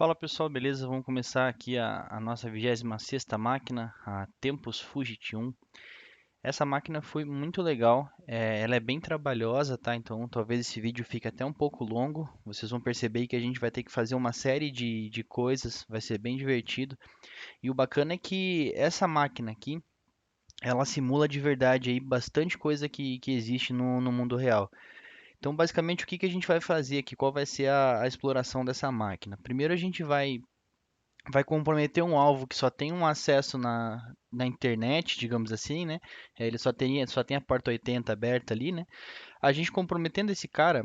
Fala pessoal, beleza? Vamos começar aqui a nossa 26ª máquina, a Tempus Fugit 1. Essa máquina foi muito legal, ela é bem trabalhosa, tá? Então talvez esse vídeo fique até um pouco longo. Vocês vão perceber que a gente vai ter que fazer uma série de coisas, vai ser bem divertido. E o bacana é que essa máquina aqui, ela simula de verdade aí bastante coisa que existe no mundo real. Então basicamente o que que a gente vai fazer aqui? Qual vai ser a exploração dessa máquina? Primeiro a gente vai comprometer um alvo que só tem um acesso na internet, digamos assim, né? Ele só tem a porta 80 aberta ali, né? A gente comprometendo esse cara,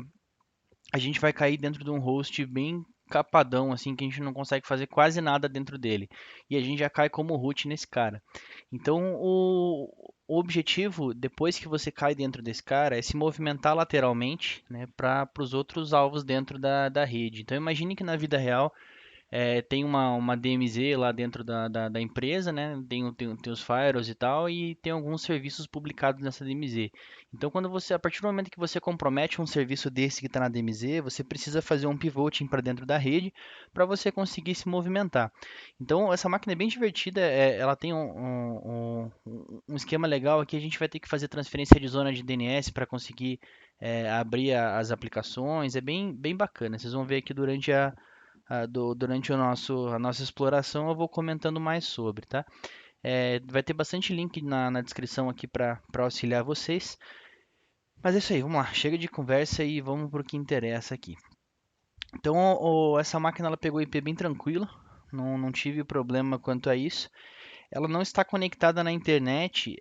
a gente vai cair dentro de um host bem capadão, assim, que a gente não consegue fazer quase nada dentro dele. E a gente já cai como root nesse cara. Então, o objetivo, depois que você cai dentro desse cara, é se movimentar lateralmente, né, para os outros alvos dentro da rede. Então, imagine que na vida real tem uma DMZ lá dentro da empresa, né? Tem os firewalls e tal, e tem alguns serviços publicados nessa DMZ. Então, a partir do momento que você compromete um serviço desse que está na DMZ, você precisa fazer um pivoting para dentro da rede para você conseguir se movimentar. Então, essa máquina é bem divertida, ela tem um esquema legal aqui. A gente vai ter que fazer transferência de zona de DNS para conseguir abrir as aplicações. É bem bacana. Vocês vão ver aqui durante a nossa exploração, eu vou comentando mais sobre, tá? Vai ter bastante link na descrição aqui para auxiliar vocês. Mas é isso aí, vamos lá. Chega de conversa e vamos para o que interessa aqui. Então, essa máquina ela pegou IP bem tranquilo, não tive problema quanto a isso. Ela não está conectada na internet.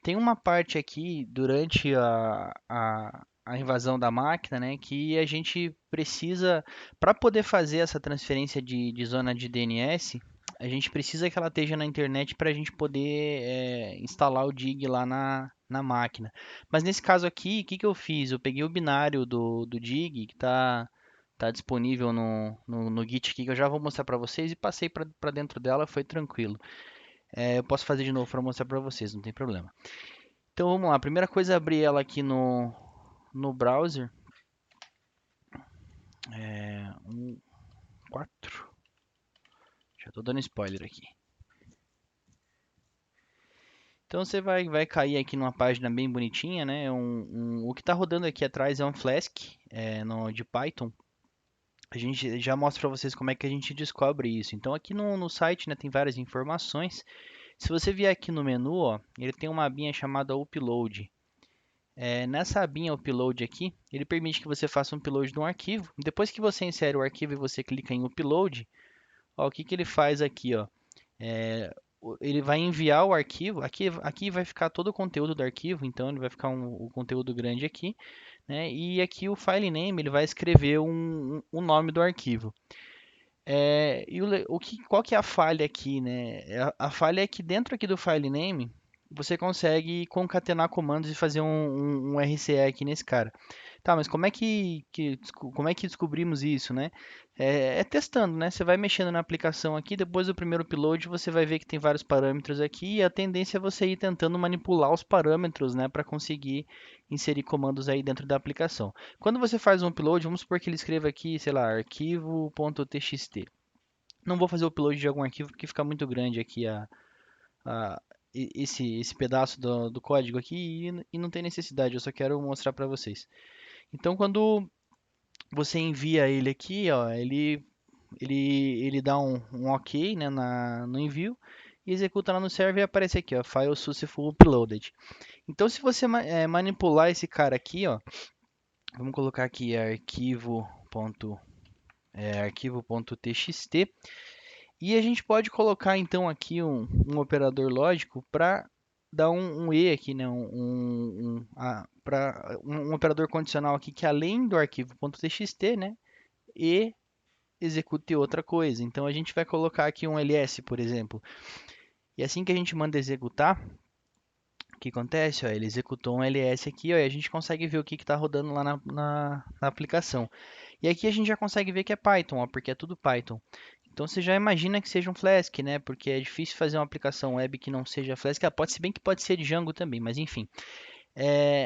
Tem uma parte aqui durante a invasão da máquina, né, que a gente precisa, para poder fazer essa transferência de zona de DNS, a gente precisa que ela esteja na internet para a gente poder instalar o DIG lá na máquina. Mas nesse caso aqui, o que que eu fiz? Eu peguei o binário do DIG, que tá disponível no Git aqui, que eu já vou mostrar para vocês, e passei para dentro dela, foi tranquilo. Eu posso fazer de novo para mostrar para vocês, não tem problema. Então vamos lá, a primeira coisa é abrir ela aqui no browser. 4. Já estou dando spoiler aqui. Então você vai cair aqui numa página bem bonitinha, né? O que está rodando aqui atrás é um Flask de Python. A gente já mostra para vocês como é que a gente descobre isso. Então aqui no site, né, tem várias informações. Se você vier aqui no menu, ó, ele tem uma abinha chamada Upload. Nessa abinha Upload aqui, ele permite que você faça um upload de um arquivo. Depois que você insere o arquivo e você clica em Upload, ó, o que que ele faz aqui, ó? Ele vai enviar o arquivo. Aqui vai ficar todo o conteúdo do arquivo, então ele vai ficar o conteúdo grande aqui, né? E aqui o file name ele vai escrever o nome do arquivo. Qual que é a falha aqui, né? A falha é que dentro aqui do file name você consegue concatenar comandos e fazer um RCE aqui nesse cara. Tá, mas como é que descobrimos isso, né? Testando, né? Você vai mexendo na aplicação aqui, depois do primeiro upload você vai ver que tem vários parâmetros aqui e a tendência é você ir tentando manipular os parâmetros, né, para conseguir inserir comandos aí dentro da aplicação. Quando você faz um upload, vamos supor que ele escreva aqui, sei lá, arquivo.txt. Não vou fazer o upload de algum arquivo porque fica muito grande aqui esse pedaço do código aqui e não tem necessidade, eu só quero mostrar para vocês. Então, quando você envia ele aqui, ó, ele dá um OK, né, no envio e executa lá no server e aparece aqui, ó, File Successful Uploaded. Então, se você manipular esse cara aqui, ó, vamos colocar aqui arquivo.txt e a gente pode colocar então aqui um operador lógico para dar um E aqui, né? Um operador condicional aqui que além do arquivo.txt, né? E execute outra coisa. Então a gente vai colocar aqui um ls, por exemplo. E assim que a gente manda executar, o que acontece? Ó, ele executou um ls aqui, ó, e a gente consegue ver o que está rodando lá na aplicação. E aqui a gente já consegue ver que é Python, ó, porque é tudo Python. Então você já imagina que seja um Flask, né? Porque é difícil fazer uma aplicação web que não seja Flask. Pode ser bem que pode ser Django também, mas enfim.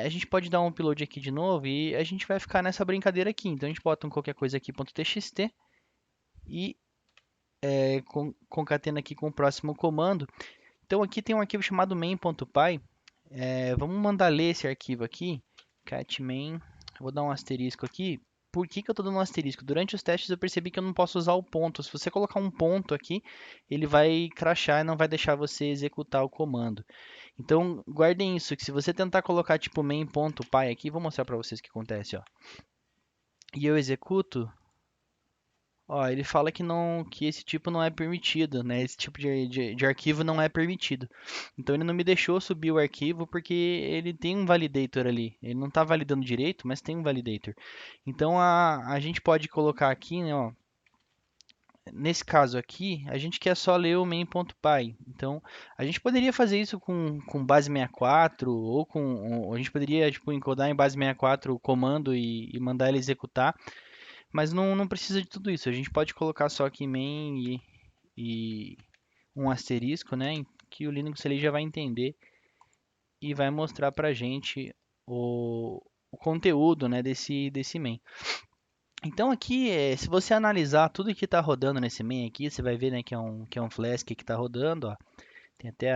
A gente pode dar um upload aqui de novo e a gente vai ficar nessa brincadeira aqui. Então a gente bota qualquer coisa aqui .txt e concatena aqui com o próximo comando. Então aqui tem um arquivo chamado main.py. Vamos mandar ler esse arquivo aqui, catmain. Vou dar um asterisco aqui. Por que que eu estou dando um asterisco? Durante os testes eu percebi que eu não posso usar o ponto. Se você colocar um ponto aqui, ele vai crashar e não vai deixar você executar o comando. Então guardem isso, que se você tentar colocar tipo main.py aqui, vou mostrar para vocês o que acontece, ó. E eu executo, ó, ele fala que não, que esse tipo não é permitido, né? Esse tipo de arquivo não é permitido. Então ele não me deixou subir o arquivo porque ele tem um validator ali. Ele não está validando direito, mas tem um validator. Então a gente pode colocar aqui, né, ó, nesse caso aqui, a gente quer só ler o main.py. Então a gente poderia fazer isso com base 64 ou a gente poderia tipo, encodar em base 64 o comando e mandar ele executar. Mas não precisa de tudo isso. A gente pode colocar só aqui main e um asterisco, né? Que o Linux ele já vai entender e vai mostrar pra gente o conteúdo, né, desse main. Então aqui, se você analisar tudo que está rodando nesse main aqui, você vai ver, né, que é um Flask que está rodando, ó. Tem até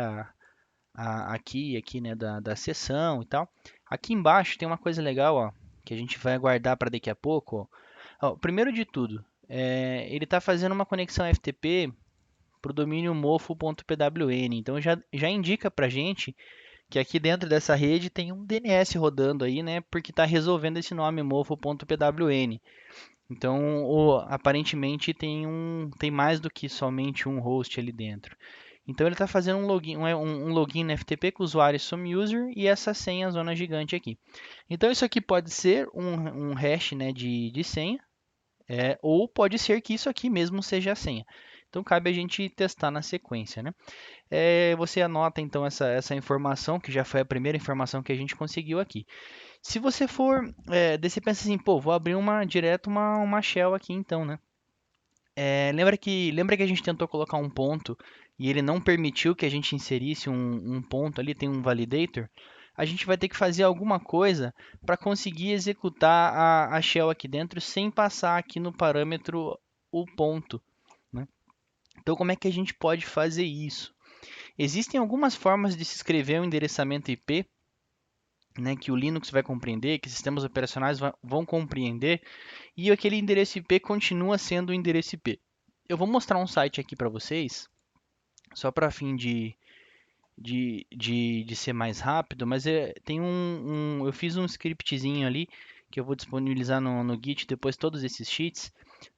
aqui, né, da sessão e tal. Aqui embaixo tem uma coisa legal, ó, que a gente vai guardar para daqui a pouco, ó. Ó, primeiro de tudo, ele está fazendo uma conexão FTP para o domínio mofo.pwn. Então já indica para a gente que aqui dentro dessa rede tem um DNS rodando aí, né? Porque está resolvendo esse nome mofo.pwn. Então, aparentemente tem mais do que somente um host ali dentro. Então ele está fazendo um login no FTP com o usuário SomeUser e essa senha zona gigante aqui. Então isso aqui pode ser um hash, né, de senha, ou pode ser que isso aqui mesmo seja a senha. Então cabe a gente testar na sequência, né? Você anota então essa informação, que já foi a primeira informação que a gente conseguiu aqui. Se você for, daí você pensa assim, pô, vou abrir direto uma shell aqui então, né? Lembra que a gente tentou colocar um ponto e ele não permitiu que a gente inserisse um ponto ali, tem um validator? A gente vai ter que fazer alguma coisa para conseguir executar a shell aqui dentro sem passar aqui no parâmetro o ponto, né? Então, como é que a gente pode fazer isso? Existem algumas formas de se escrever um endereçamento IP, né, que o Linux vai compreender, que sistemas operacionais vão compreender, e aquele endereço IP continua sendo o endereço IP. Eu vou mostrar um site aqui para vocês, só para fim de ser mais rápido, mas eu fiz um scriptzinho ali que eu vou disponibilizar no Git depois todos esses sheets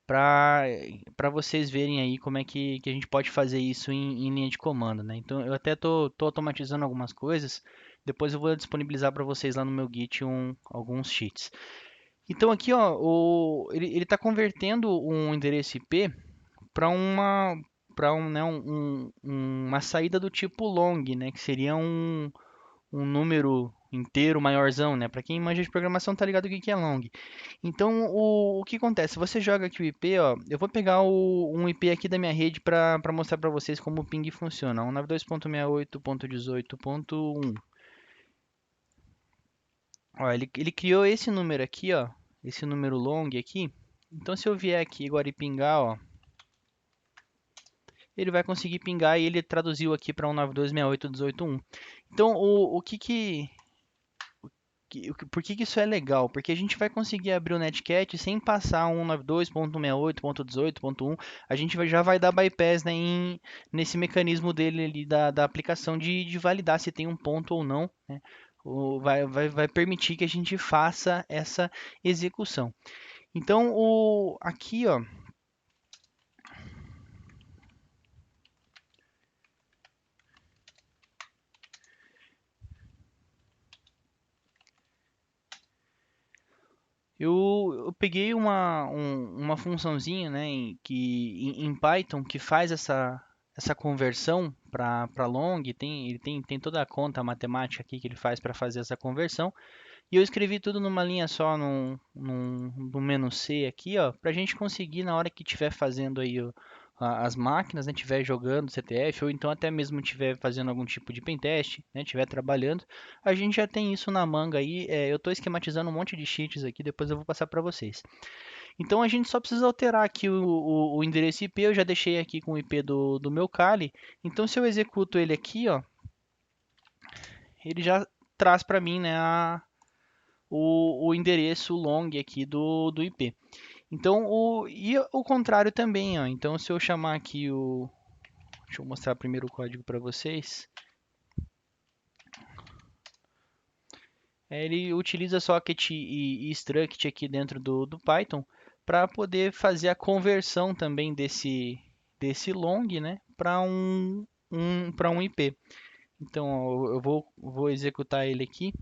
para vocês verem aí como é que a gente pode fazer isso em linha de comando, né? Então eu até tô automatizando algumas coisas, depois eu vou disponibilizar para vocês lá no meu Git alguns sheets. Então aqui ó, ele está convertendo um endereço IP para uma saída do tipo long, né? Que seria um número inteiro maiorzão, né? Para quem manja de programação tá ligado o que que é long. Então o que acontece? Você joga aqui o IP, ó. Eu vou pegar um IP aqui da minha rede para mostrar para vocês como o ping funciona. 192.68.18.1. Ó, ele criou esse número aqui, ó. Esse número long aqui. Então se eu vier aqui agora e pingar, ó, ele vai conseguir pingar e ele traduziu aqui para 192.68.18.1. Então, por que que isso é legal? Porque a gente vai conseguir abrir o Netcat sem passar 192.168.18.1. A gente já vai dar bypass, né, nesse mecanismo dele ali da aplicação de validar se tem um ponto ou não, né? Vai permitir que a gente faça essa execução. Então, aqui, ó, eu peguei uma funçãozinha, né, em Python que faz essa conversão para long. Ele tem toda a conta matemática aqui que ele faz para fazer essa conversão. E eu escrevi tudo numa linha só, no menu C aqui, ó, para a gente conseguir na hora que estiver fazendo aí as máquinas, né, estiver jogando CTF, ou então até mesmo estiver fazendo algum tipo de pentest, né, estiver trabalhando, a gente já tem isso na manga aí. Eu estou esquematizando um monte de cheats aqui, depois eu vou passar para vocês. Então a gente só precisa alterar aqui o endereço IP, eu já deixei aqui com o IP do meu Kali. Então se eu executo ele aqui, ó, ele já traz para mim, né, o endereço long aqui do IP. Então, e o contrário também, ó. Então, se eu chamar aqui o... Deixa eu mostrar primeiro o código para vocês. Ele utiliza socket e struct aqui dentro do Python para poder fazer a conversão também desse long, né, para um IP. Então, ó, eu vou executar ele aqui.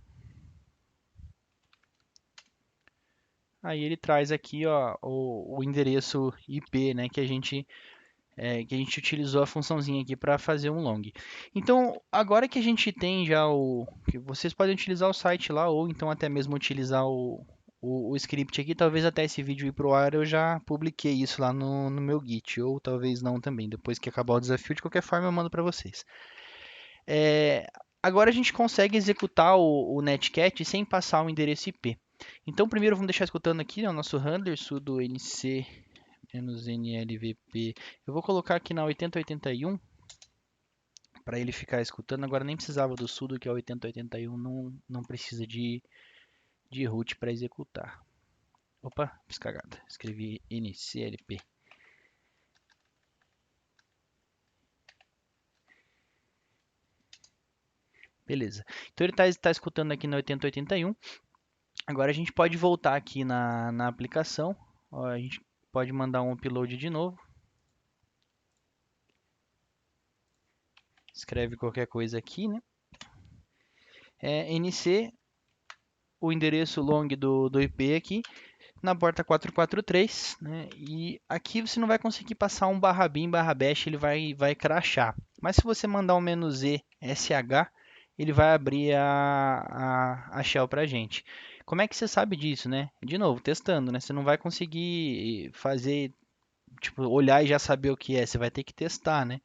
Aí ele traz aqui, ó, o endereço IP, né, que a gente utilizou a funçãozinha aqui para fazer um long. Então, agora que a gente tem já que vocês podem utilizar o site lá, ou então até mesmo utilizar o script aqui, talvez até esse vídeo ir pro ar eu já publiquei isso lá no meu Git, ou talvez não também, depois que acabar o desafio, de qualquer forma eu mando para vocês. É, agora a gente consegue executar o netcat sem passar o endereço IP. Então, primeiro vamos deixar escutando aqui, né, o nosso handler sudo nc -nlvp. Eu vou colocar aqui na 8081 para ele ficar escutando. Agora nem precisava do sudo, que é 8081, não precisa de root para executar. Opa, fiz cagada. Escrevi nclp. Beleza. Então ele está escutando aqui na 8081. Agora a gente pode voltar aqui na aplicação. Ó, a gente pode mandar um upload de novo. Escreve qualquer coisa aqui, né? NC, o endereço long do IP aqui, na porta 443, né? E aqui você não vai conseguir passar um barra bin, barra bash, ele vai crashar. Mas se você mandar um "-e sh", ele vai abrir a shell para a gente. Como é que você sabe disso, né? De novo, testando, né? Você não vai conseguir fazer, tipo, olhar e já saber o que é. Você vai ter que testar, né?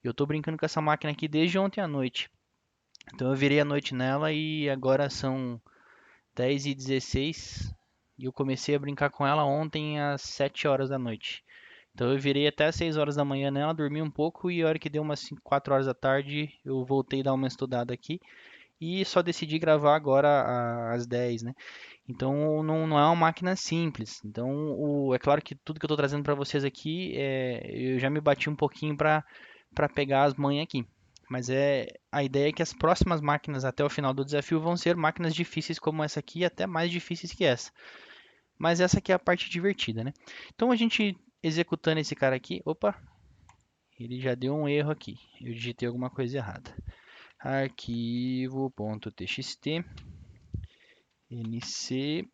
Eu estou brincando com essa máquina aqui desde ontem à noite. Então eu virei a noite nela e agora são 10h16 e eu comecei a brincar com ela ontem às 7 horas da noite. Então eu virei até às 6 horas da manhã nela, dormi um pouco e a hora que deu umas 4 horas da tarde eu voltei a dar uma estudada aqui e só decidi gravar agora às 10, né? Então não é uma máquina simples. Então é claro que tudo que eu estou trazendo para vocês aqui, eu já me bati um pouquinho para pegar as manhas aqui. Mas a ideia é que as próximas máquinas até o final do desafio vão ser máquinas difíceis como essa aqui, e até mais difíceis que essa. Mas essa aqui é a parte divertida, né? Então a gente executando esse cara aqui, opa, ele já deu um erro aqui. Eu digitei alguma coisa errada. Arquivo.txt nc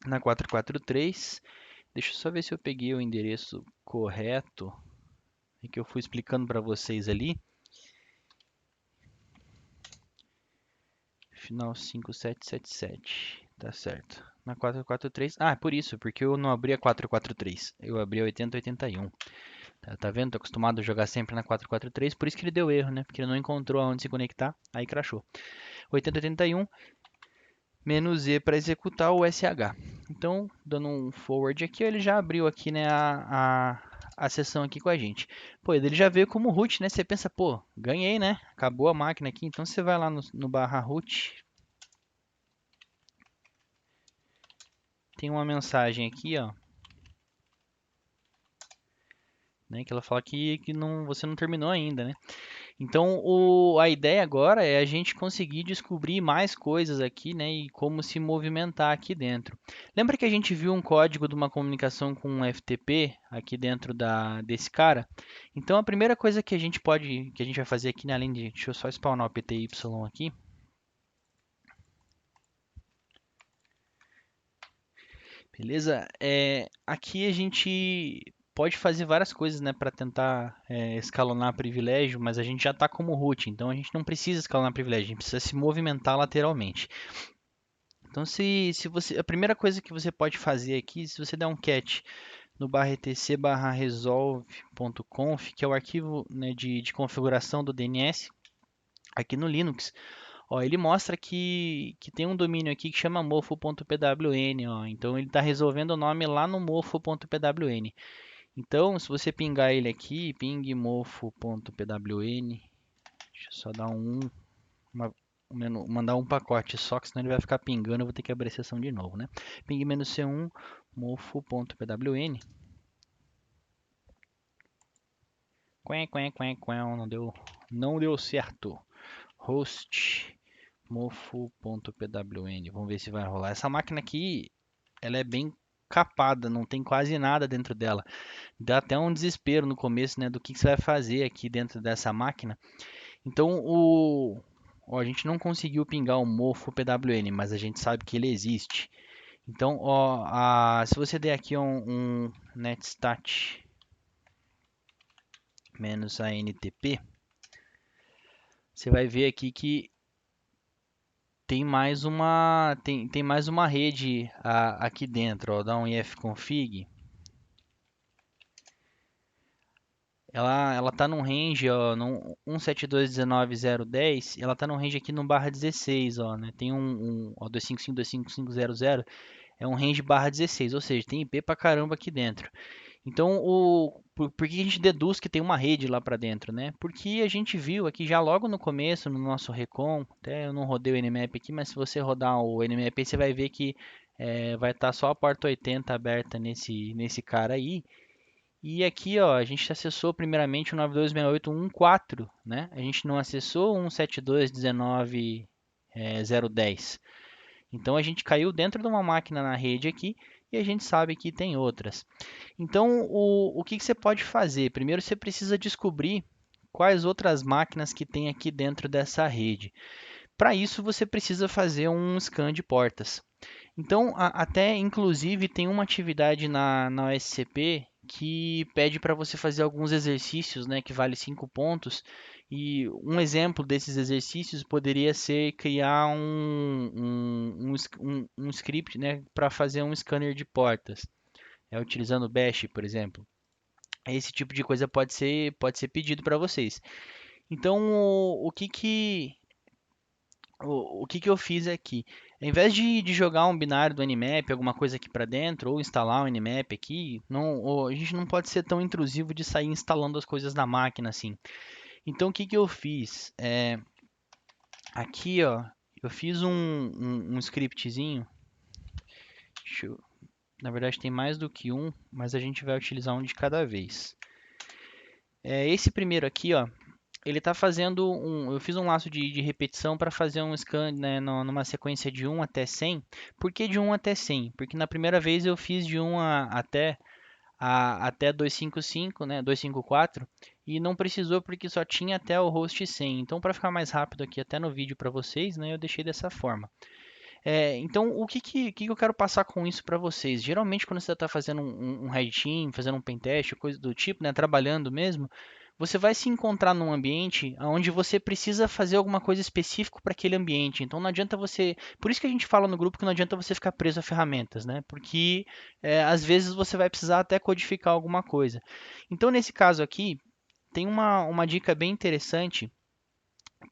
na 443. Deixa eu só ver se eu peguei o endereço correto que eu fui explicando para vocês ali. Final 5777. Tá certo. Na 443. Ah, por isso, porque eu não abri a 443. Eu abri a 8081. Tá vendo? Tô acostumado a jogar sempre na 443, por isso que ele deu erro, né? Porque ele não encontrou aonde se conectar, aí crashou. 8081 "-e para executar o SH. Então, dando um forward aqui, ele já abriu aqui, né, a sessão aqui com a gente. Pô, ele já veio como root, né? Você pensa, pô, ganhei, né? Acabou a máquina aqui. Então você vai lá no barra root. Tem uma mensagem aqui, ó, né, que ela fala que não, você não terminou ainda, né? Então, a ideia agora é a gente conseguir descobrir mais coisas aqui, né, e como se movimentar aqui dentro. Lembra que a gente viu um código de uma comunicação com um FTP aqui dentro desse cara? Então, a primeira coisa que a gente vai fazer aqui, né, além de, deixa eu só spawnar o PTY aqui. Beleza? Aqui a gente pode fazer várias coisas, né, para tentar escalonar privilégio, mas a gente já está como root, então a gente não precisa escalonar privilégio, a gente precisa se movimentar lateralmente. Então, se você, a primeira coisa que você pode fazer aqui, se você der um cat no etc resolve.conf, que é o arquivo, né, de configuração do DNS aqui no Linux, Ó, ele mostra que tem um domínio aqui que chama mofo.pwn, ó. Então ele está resolvendo o nome lá no mofo.pwn. Então, se você pingar ele aqui, ping mofo.pwn, deixa eu só dar uma- mandar um pacote só, que senão ele vai ficar pingando, eu vou ter que abrir a sessão de novo, né? Ping -c1 mofo.pwn. Não deu certo. Host mofo.pwn. Vamos ver se vai rolar. Essa máquina aqui, ela é bem capada, não tem quase nada dentro dela. Dá até um desespero no começo, né, do que você vai fazer aqui dentro dessa máquina. Então, ó, a gente não conseguiu pingar o mofo PWN, mas a gente sabe que ele existe. Então, ó, se você der aqui um netstat -antp, você vai ver aqui que tem mais uma rede aqui dentro. Ó, dá um ifconfig. Ela tá num range, ó, no 172.19.0.10, ela tá num range aqui no barra 16, ó, né? Tem ó, 255.255.00, é um range barra 16, ou seja, tem IP pra caramba aqui dentro. Então, por que a gente deduz que tem uma rede lá para dentro, né? Porque a gente viu aqui já logo no começo, no nosso recon, até eu não rodei o Nmap aqui, mas se você rodar o Nmap, você vai ver que vai estar só a porta 80 aberta nesse cara aí. E aqui, ó, a gente acessou primeiramente o 92.68.1.4, né? A gente não acessou o 172.19.0.10. Então a gente caiu dentro de uma máquina na rede aqui e a gente sabe que tem outras. Então o que você pode fazer? Primeiro você precisa descobrir quais outras máquinas que tem aqui dentro dessa rede. Para isso você precisa fazer um scan de portas. Então, até inclusive tem uma atividade na OSCP que pede para você fazer alguns exercícios, né, que vale 5 pontos. E um exemplo desses exercícios poderia ser criar um script, né, para fazer um scanner de portas, utilizando Bash, por exemplo. Esse tipo de coisa pode ser pedido para vocês. Então, o que que eu fiz aqui? Ao invés de jogar um binário do Nmap, alguma coisa aqui para dentro, ou instalar o Nmap aqui, a gente não pode ser tão intrusivo de sair instalando as coisas na máquina assim. Então, o que que eu fiz? Aqui, ó, eu fiz um scriptzinho. Na verdade, tem mais do que um, mas a gente vai utilizar um de cada vez. Esse primeiro aqui, ó, ele está fazendo eu fiz um laço de repetição para fazer um scan, né, numa sequência de 1 até 100. Por que de 1 até 100? Porque na primeira vez eu fiz de 1 até 255, né, 254, e não precisou porque só tinha até o host 100. Então, para ficar mais rápido aqui até no vídeo para vocês, né, eu deixei dessa forma. Então, o que eu quero passar com isso para vocês? Geralmente, quando você está fazendo um red team, fazendo um pentest, coisa do tipo, né, trabalhando mesmo, você vai se encontrar num ambiente onde você precisa fazer alguma coisa específica para aquele ambiente. Então, não adianta você. Por isso que a gente fala no grupo que não adianta você ficar preso a ferramentas, né? Porque às vezes você vai precisar até codificar alguma coisa. Então, nesse caso aqui, tem uma dica bem interessante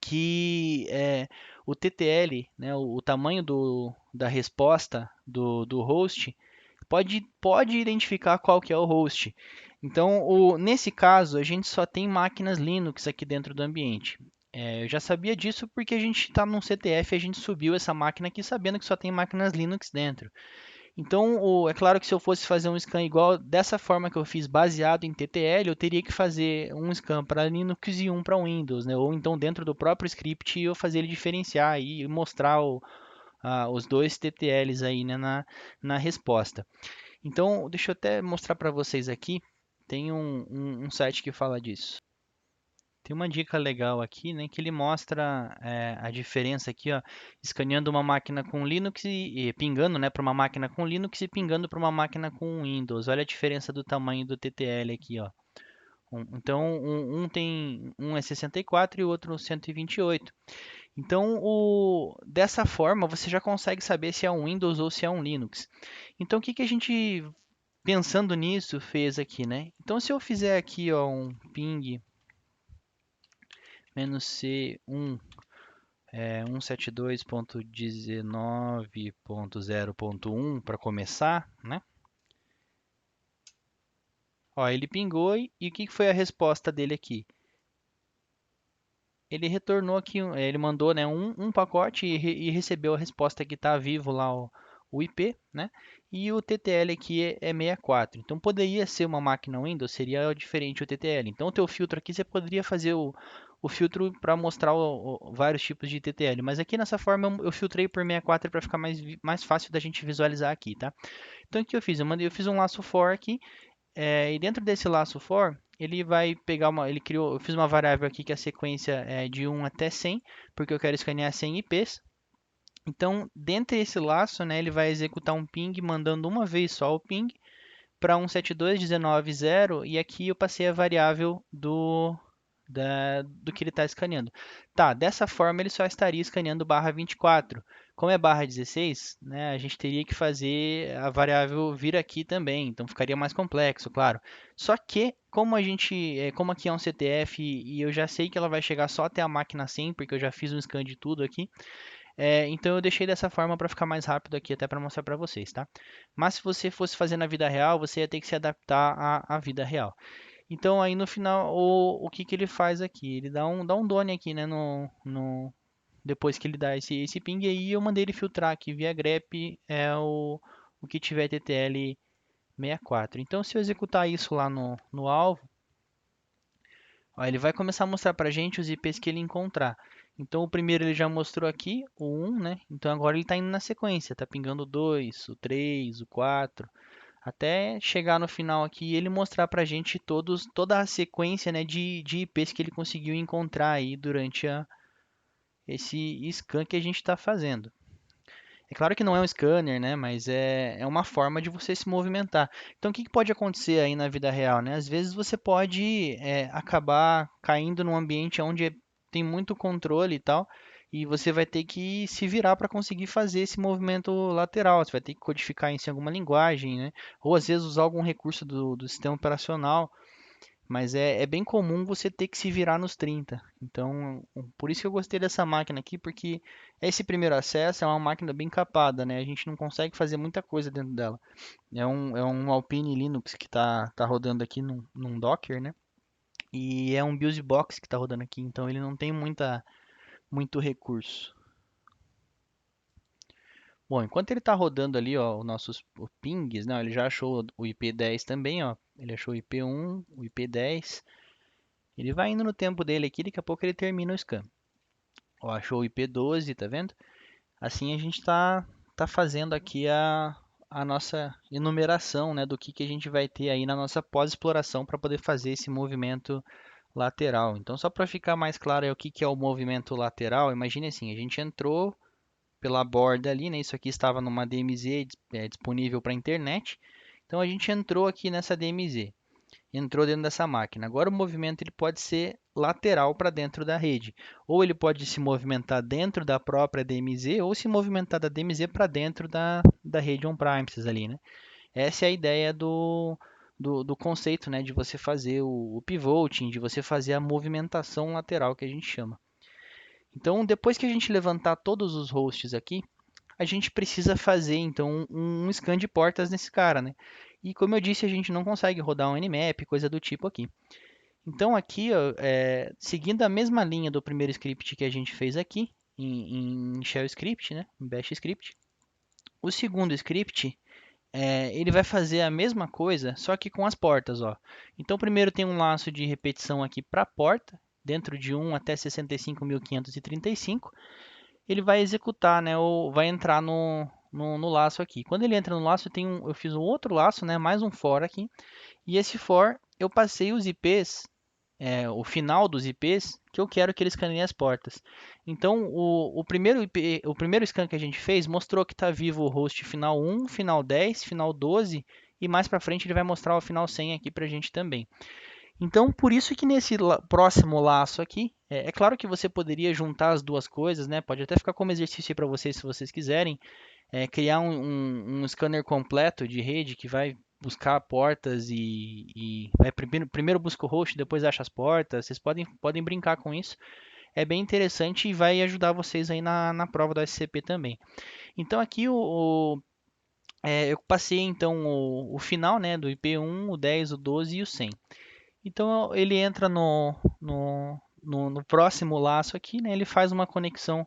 que o TTL, né, o tamanho da resposta do host, pode identificar qual que é o host. Então, nesse caso, a gente só tem máquinas Linux aqui dentro do ambiente. Eu já sabia disso porque a gente está num CTF, a gente subiu essa máquina aqui sabendo que só tem máquinas Linux dentro. Então, é claro que se eu fosse fazer um scan igual dessa forma que eu fiz, baseado em TTL, eu teria que fazer um scan para Linux e um para Windows, né? Ou então dentro do próprio script eu fazer ele diferenciar e mostrar os dois TTLs aí, né, na resposta. Então, deixa eu até mostrar para vocês aqui. Tem um site que fala disso. Tem uma dica legal aqui, né, que ele mostra a diferença aqui, ó, escaneando uma máquina com Linux e pingando, né, para uma máquina com Linux e pingando para uma máquina com Windows. Olha a diferença do tamanho do TTL aqui, ó. Então, um é 64 e o outro 128. Então, dessa forma, você já consegue saber se é um Windows ou se é um Linux. Então, o que que a gente, pensando nisso, fez aqui, né? Então, se eu fizer aqui, ó, um ping -c1 172.19.0.1 para começar, né? Ó, ele pingou e o que que foi a resposta dele aqui? Ele retornou aqui, ele mandou, né, um pacote e recebeu a resposta que está vivo lá o IP, né? E o TTL aqui é 64. Então poderia ser uma máquina Windows, seria diferente o TTL. Então o teu filtro aqui você poderia fazer o filtro para mostrar vários tipos de TTL. Mas aqui nessa forma eu filtrei por 64 para ficar mais fácil da gente visualizar aqui, tá? Então o que eu fiz? Eu fiz um laço for aqui e dentro desse laço for, ele vai pegar ele criou, eu fiz uma variável aqui que a sequência é de 1 até 100, porque eu quero escanear 100 IPs. Então, dentro desse laço, né, ele vai executar um ping mandando uma vez só o ping para 172.19.0 e aqui eu passei a variável do que ele está escaneando. Tá, dessa forma ele só estaria escaneando barra 24. Como é barra 16, né, a gente teria que fazer a variável vir aqui também, então ficaria mais complexo, claro. Só que, como aqui é um CTF e eu já sei que ela vai chegar só até a máquina 100, porque eu já fiz um scan de tudo aqui, então eu deixei dessa forma para ficar mais rápido aqui, até para mostrar para vocês, tá? Mas se você fosse fazer na vida real, você ia ter que se adaptar à vida real. Então aí no final, o que que ele faz aqui? Ele dá um done aqui, né, depois que ele dá esse ping aí, eu mandei ele filtrar aqui via grep o que tiver TTL 64. Então se eu executar isso lá no alvo, ó, ele vai começar a mostrar para a gente os IPs que ele encontrar. Então o primeiro ele já mostrou aqui, o 1, né? Então agora ele está indo na sequência, está pingando o 2, o 3, o 4, até chegar no final aqui e ele mostrar para a gente toda a sequência, né, de IPs que ele conseguiu encontrar aí durante esse scan que a gente está fazendo. É claro que não é um scanner, né? Mas é uma forma de você se movimentar. Então, o que que pode acontecer aí na vida real, né? Às vezes você pode acabar caindo num ambiente onde tem muito controle e tal, e você vai ter que se virar para conseguir fazer esse movimento lateral. Você vai ter que codificar isso em alguma linguagem, né? Ou às vezes usar algum recurso do sistema operacional. Mas é bem comum você ter que se virar nos 30. Então, por isso que eu gostei dessa máquina aqui, porque esse primeiro acesso é uma máquina bem capada, né? A gente não consegue fazer muita coisa dentro dela. É um Alpine Linux que tá rodando aqui num Docker, né? E é um BIOS Box que está rodando aqui, então ele não tem muito recurso. Bom, enquanto ele está rodando ali, ó, os nossos pings, né? Ele já achou o IP10 também, ó. Ele achou o IP1, o IP10. Ele vai indo no tempo dele aqui, daqui a pouco ele termina o scan. Ó, achou o IP12, tá vendo? Assim a gente tá fazendo aqui a nossa enumeração, né, do que a gente vai ter aí na nossa pós-exploração para poder fazer esse movimento lateral. Então, só para ficar mais claro aí o que é o movimento lateral, imagine assim, a gente entrou pela borda ali, né? Isso aqui estava numa DMZ disponível para internet. Então a gente entrou aqui nessa DMZ, entrou dentro dessa máquina. Agora o movimento ele pode ser lateral para dentro da rede, ou ele pode se movimentar dentro da própria DMZ, ou se movimentar da DMZ para dentro da rede on-premises ali, né? Essa é a ideia do conceito, né, de você fazer o pivoting, de você fazer a movimentação lateral que a gente chama. Então, depois que a gente levantar todos os hosts aqui, a gente precisa fazer então um scan de portas nesse cara, né? E como eu disse, a gente não consegue rodar um Nmap, coisa do tipo aqui. Então aqui, ó, seguindo a mesma linha do primeiro script que a gente fez aqui, em Shell Script, né? Em Bash Script, o segundo script ele vai fazer a mesma coisa, só que com as portas, ó. Então primeiro tem um laço de repetição aqui para a porta, dentro de 1 até 65.535. Ele vai executar, né, ou vai entrar no laço aqui. Quando ele entra no laço, eu fiz um outro laço, né, mais um for aqui, e esse for eu passei os IPs, o final dos IPs que eu quero que ele escaneie as portas. Então, o primeiro IP, o primeiro scan que a gente fez mostrou que está vivo o host final 1, final 10, final 12 e mais para frente ele vai mostrar o final 100 aqui para a gente também. Então, por isso que nesse próximo laço aqui, é claro que você poderia juntar as duas coisas, né? Pode até ficar como exercício para vocês, se vocês quiserem, criar um scanner completo de rede que vai buscar portas e primeiro busca o host, depois acha as portas. Vocês podem brincar com isso. é bem interessante e vai ajudar vocês aí na prova do SCP também. Então aqui eu passei então o final, né, do IP1, o 10, o 12 e o 100. Então ele entra no próximo laço aqui, né, ele faz uma conexão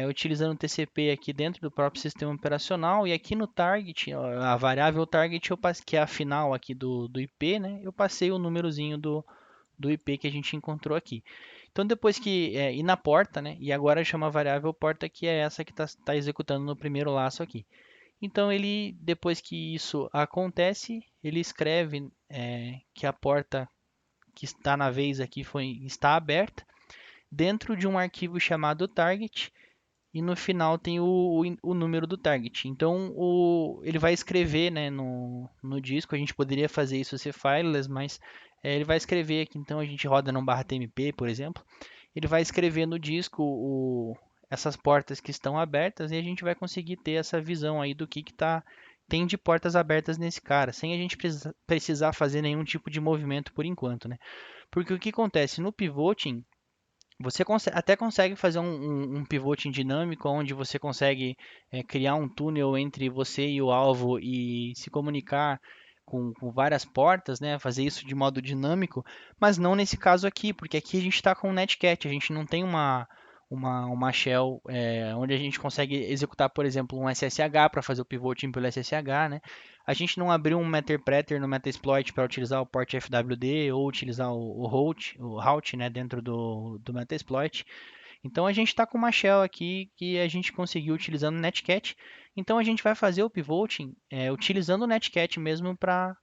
utilizando o TCP aqui dentro do próprio sistema operacional e aqui no target, ó, a variável target, que é a final aqui do IP, né, eu passei o númerozinho do IP que a gente encontrou aqui. Então depois e na porta, né, e agora chama a variável porta que é essa que está executando no primeiro laço aqui. Então ele, depois que isso acontece, ele escreve que a porta que está na vez aqui está aberta dentro de um arquivo chamado target e no final tem o número do target. Então ele vai escrever, né, no disco. A gente poderia fazer isso ser fileless, mas ele vai escrever aqui. Então a gente roda num /tmp, por exemplo. Ele vai escrever no disco essas portas que estão abertas e a gente vai conseguir ter essa visão aí do que tem de portas abertas nesse cara, sem a gente precisar fazer nenhum tipo de movimento por enquanto, né? Porque o que acontece no pivoting, você até consegue fazer um pivoting dinâmico, onde você consegue criar um túnel entre você e o alvo e se comunicar com várias portas, né? Fazer isso de modo dinâmico, mas não nesse caso aqui, porque aqui a gente está com um netcat, a gente não tem uma shell onde a gente consegue executar, por exemplo, um SSH para fazer o pivoting pelo SSH, né? A gente não abriu um Meterpreter no Metasploit para utilizar o port FWD ou utilizar o route, né, dentro do Metasploit. Então a gente está com uma shell aqui que a gente conseguiu utilizando o Netcat. Então a gente vai fazer o pivoting utilizando o Netcat mesmo para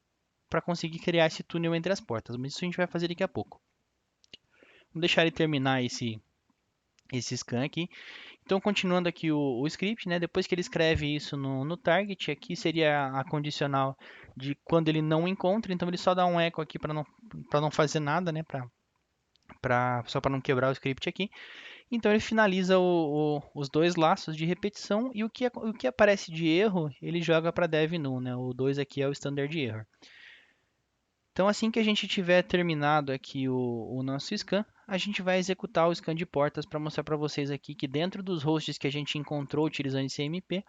conseguir criar esse túnel entre as portas. Mas isso a gente vai fazer daqui a pouco. Vamos deixar ele terminar esse scan aqui. Então, continuando aqui o script, né? Depois que ele escreve isso no target, aqui seria a condicional de quando ele não encontra. Então, ele só dá um echo aqui para não fazer nada, né? Só para não quebrar o script aqui. Então, ele finaliza os dois laços de repetição e o que aparece de erro, ele joga para dev null, né? O 2 aqui é o standard error. Então, assim que a gente tiver terminado aqui o nosso scan, a gente vai executar o scan de portas para mostrar para vocês aqui que dentro dos hosts que a gente encontrou utilizando esse CMP,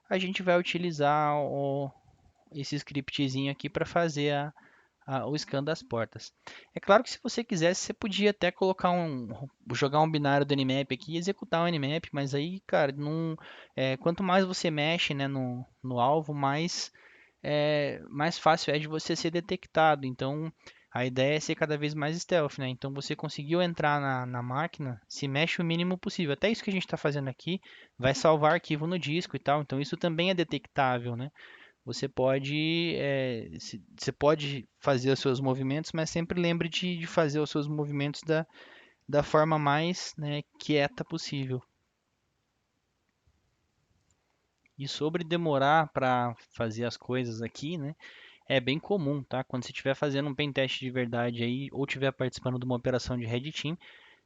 a gente vai utilizar esse scriptzinho aqui para fazer o scan das portas. É claro que se você quisesse, você podia até jogar um binário do Nmap aqui e executar o Nmap, mas aí, cara, não, quanto mais você mexe, né, no alvo, mais fácil é de você ser detectado. Então, a ideia é ser cada vez mais stealth, né? Então, você conseguiu entrar na máquina, se mexe o mínimo possível. Até isso que a gente está fazendo aqui vai salvar arquivo no disco e tal. Então, isso também é detectável, né? Você pode fazer os seus movimentos, mas sempre lembre de fazer os seus movimentos da forma mais, né, quieta possível. E sobre demorar para fazer as coisas aqui, né? É bem comum, tá? Quando você estiver fazendo um pentest de verdade aí, ou estiver participando de uma operação de Red Team,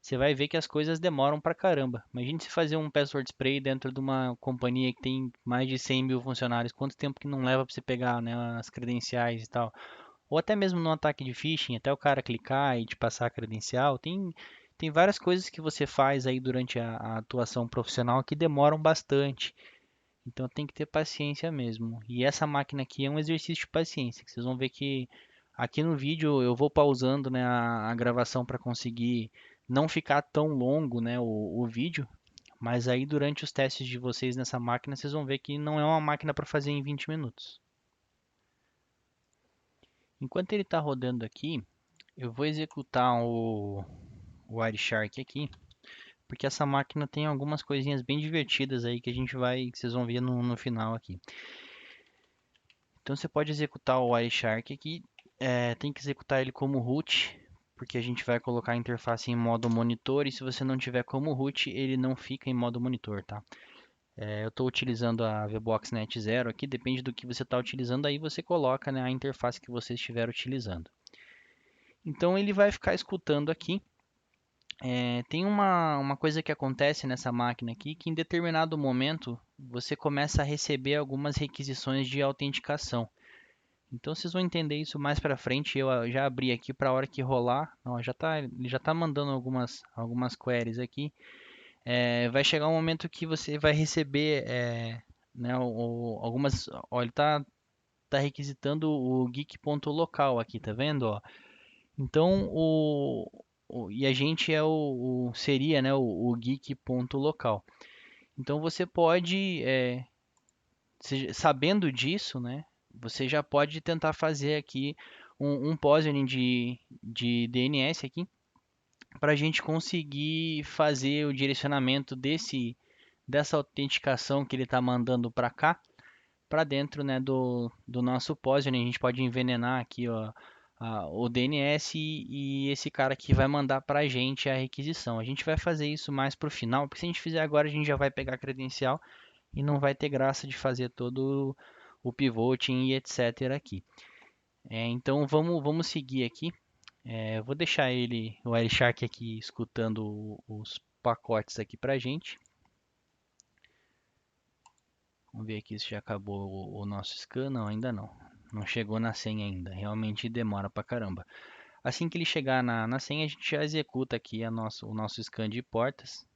você vai ver que as coisas demoram pra caramba. Imagine se fazer um password spray dentro de uma companhia que tem mais de 100 mil funcionários. Quanto tempo que não leva pra você pegar, né, as credenciais e tal. Ou até mesmo no ataque de phishing, até o cara clicar e te passar a credencial. Tem várias coisas que você faz aí durante a atuação profissional que demoram bastante. Então tem que ter paciência mesmo. E essa máquina aqui é um exercício de paciência, que vocês vão ver que aqui no vídeo eu vou pausando, né, a gravação para conseguir não ficar tão longo, né, o vídeo, mas aí durante os testes de vocês nessa máquina, vocês vão ver que não é uma máquina para fazer em 20 minutos. Enquanto ele está rodando aqui, eu vou executar o Wireshark aqui, porque essa máquina tem algumas coisinhas bem divertidas aí que vocês vão ver no final aqui. Então você pode executar o Wireshark aqui, tem que executar ele como root, porque a gente vai colocar a interface em modo monitor e se você não tiver como root, ele não fica em modo monitor, tá? Eu estou utilizando a VBox Net 0 aqui, depende do que você está utilizando, aí você coloca, né, a interface que você estiver utilizando. Então ele vai ficar escutando aqui. Tem uma coisa que acontece nessa máquina aqui, que em determinado momento você começa a receber algumas requisições de autenticação. Então vocês vão entender isso mais para frente. Eu já abri aqui para a hora que rolar. Ó, ele já está mandando algumas queries aqui. Vai chegar um momento que você vai receber, né, algumas. Ó, ele tá requisitando o geek.local aqui, tá vendo? Ó? Então e a gente seria, né, o geek.local. Então você pode, sabendo disso, né, você já pode tentar fazer aqui um poisoning de DNS aqui para a gente conseguir fazer o direcionamento dessa autenticação que ele está mandando para cá, para dentro, né, do nosso poisoning. A gente pode envenenar aqui, ó, o DNS e esse cara aqui vai mandar para a gente a requisição. A gente vai fazer isso mais para o final, porque se a gente fizer agora a gente já vai pegar a credencial e não vai ter graça de fazer todo o pivoting e etc aqui. Então vamos seguir aqui. Eu vou deixar o Wireshark aqui escutando os pacotes aqui pra gente. Vamos ver aqui se já acabou o nosso scan. Não, ainda não. Não chegou na senha ainda. Realmente demora pra caramba. Assim que ele chegar na senha, a gente já executa aqui o nosso scan de portas.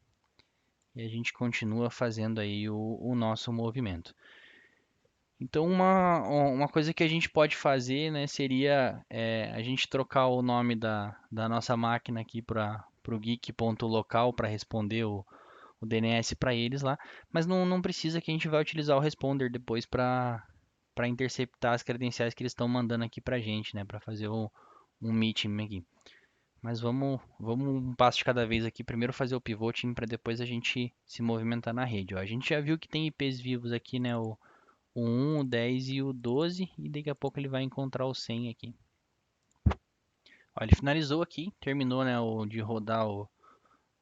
E a gente continua fazendo aí o nosso movimento. Então, uma coisa que a gente pode fazer, né, seria a gente trocar o nome da nossa máquina aqui para o geek.local para responder o DNS para eles lá, mas não precisa que a gente vai utilizar o responder depois para interceptar as credenciais que eles estão mandando aqui para a gente, né, para fazer um meeting aqui. Mas vamos um passo de cada vez aqui. Primeiro fazer o pivoting para depois a gente se movimentar na rede. Ó. A gente já viu que tem IPs vivos aqui, né? O 1, o 10 e o 12, e daqui a pouco ele vai encontrar o 100 aqui. Ó, ele finalizou aqui, terminou, né, de rodar o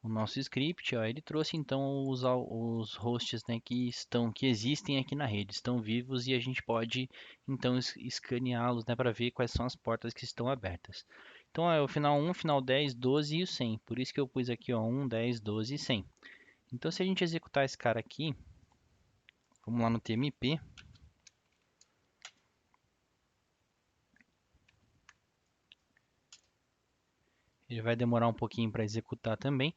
nosso script. Ó, ele trouxe então os hosts, né, que existem aqui na rede, estão vivos e a gente pode então escaneá-los, né, para ver quais são as portas que estão abertas. Então é o final 1, final 10, 12 e o 100. Por isso que eu pus aqui, ó, 1, 10, 12 e 100. Então se a gente executar esse cara aqui, vamos lá no TMP. Ele vai demorar um pouquinho para executar também.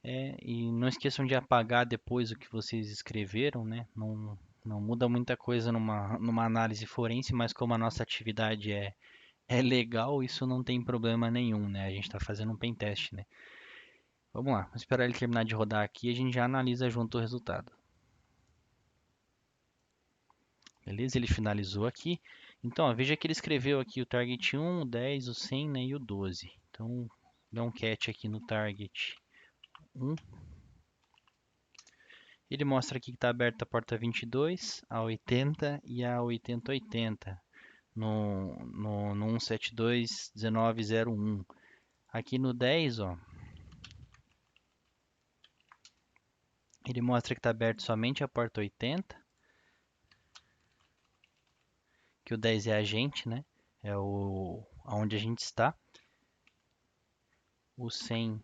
E não esqueçam de apagar depois o que vocês escreveram, né? Não muda muita coisa numa análise forense, mas como a nossa atividade é legal, isso não tem problema nenhum, né? A gente está fazendo um pentest, né? Vamos lá, vamos esperar ele terminar de rodar aqui e a gente já analisa junto o resultado. Beleza? Ele finalizou aqui. Então, ó, veja que ele escreveu aqui o target 1, o 10, o 100, né, e o 12. Então, dá um catch aqui no target 1. Ele mostra aqui que está aberta a porta 22, a 80 e a 8080 no 172.19.01. Aqui no 10, ó, ele mostra que está aberto somente a porta 80, que o 10 é a gente, né? É onde a gente está. O 100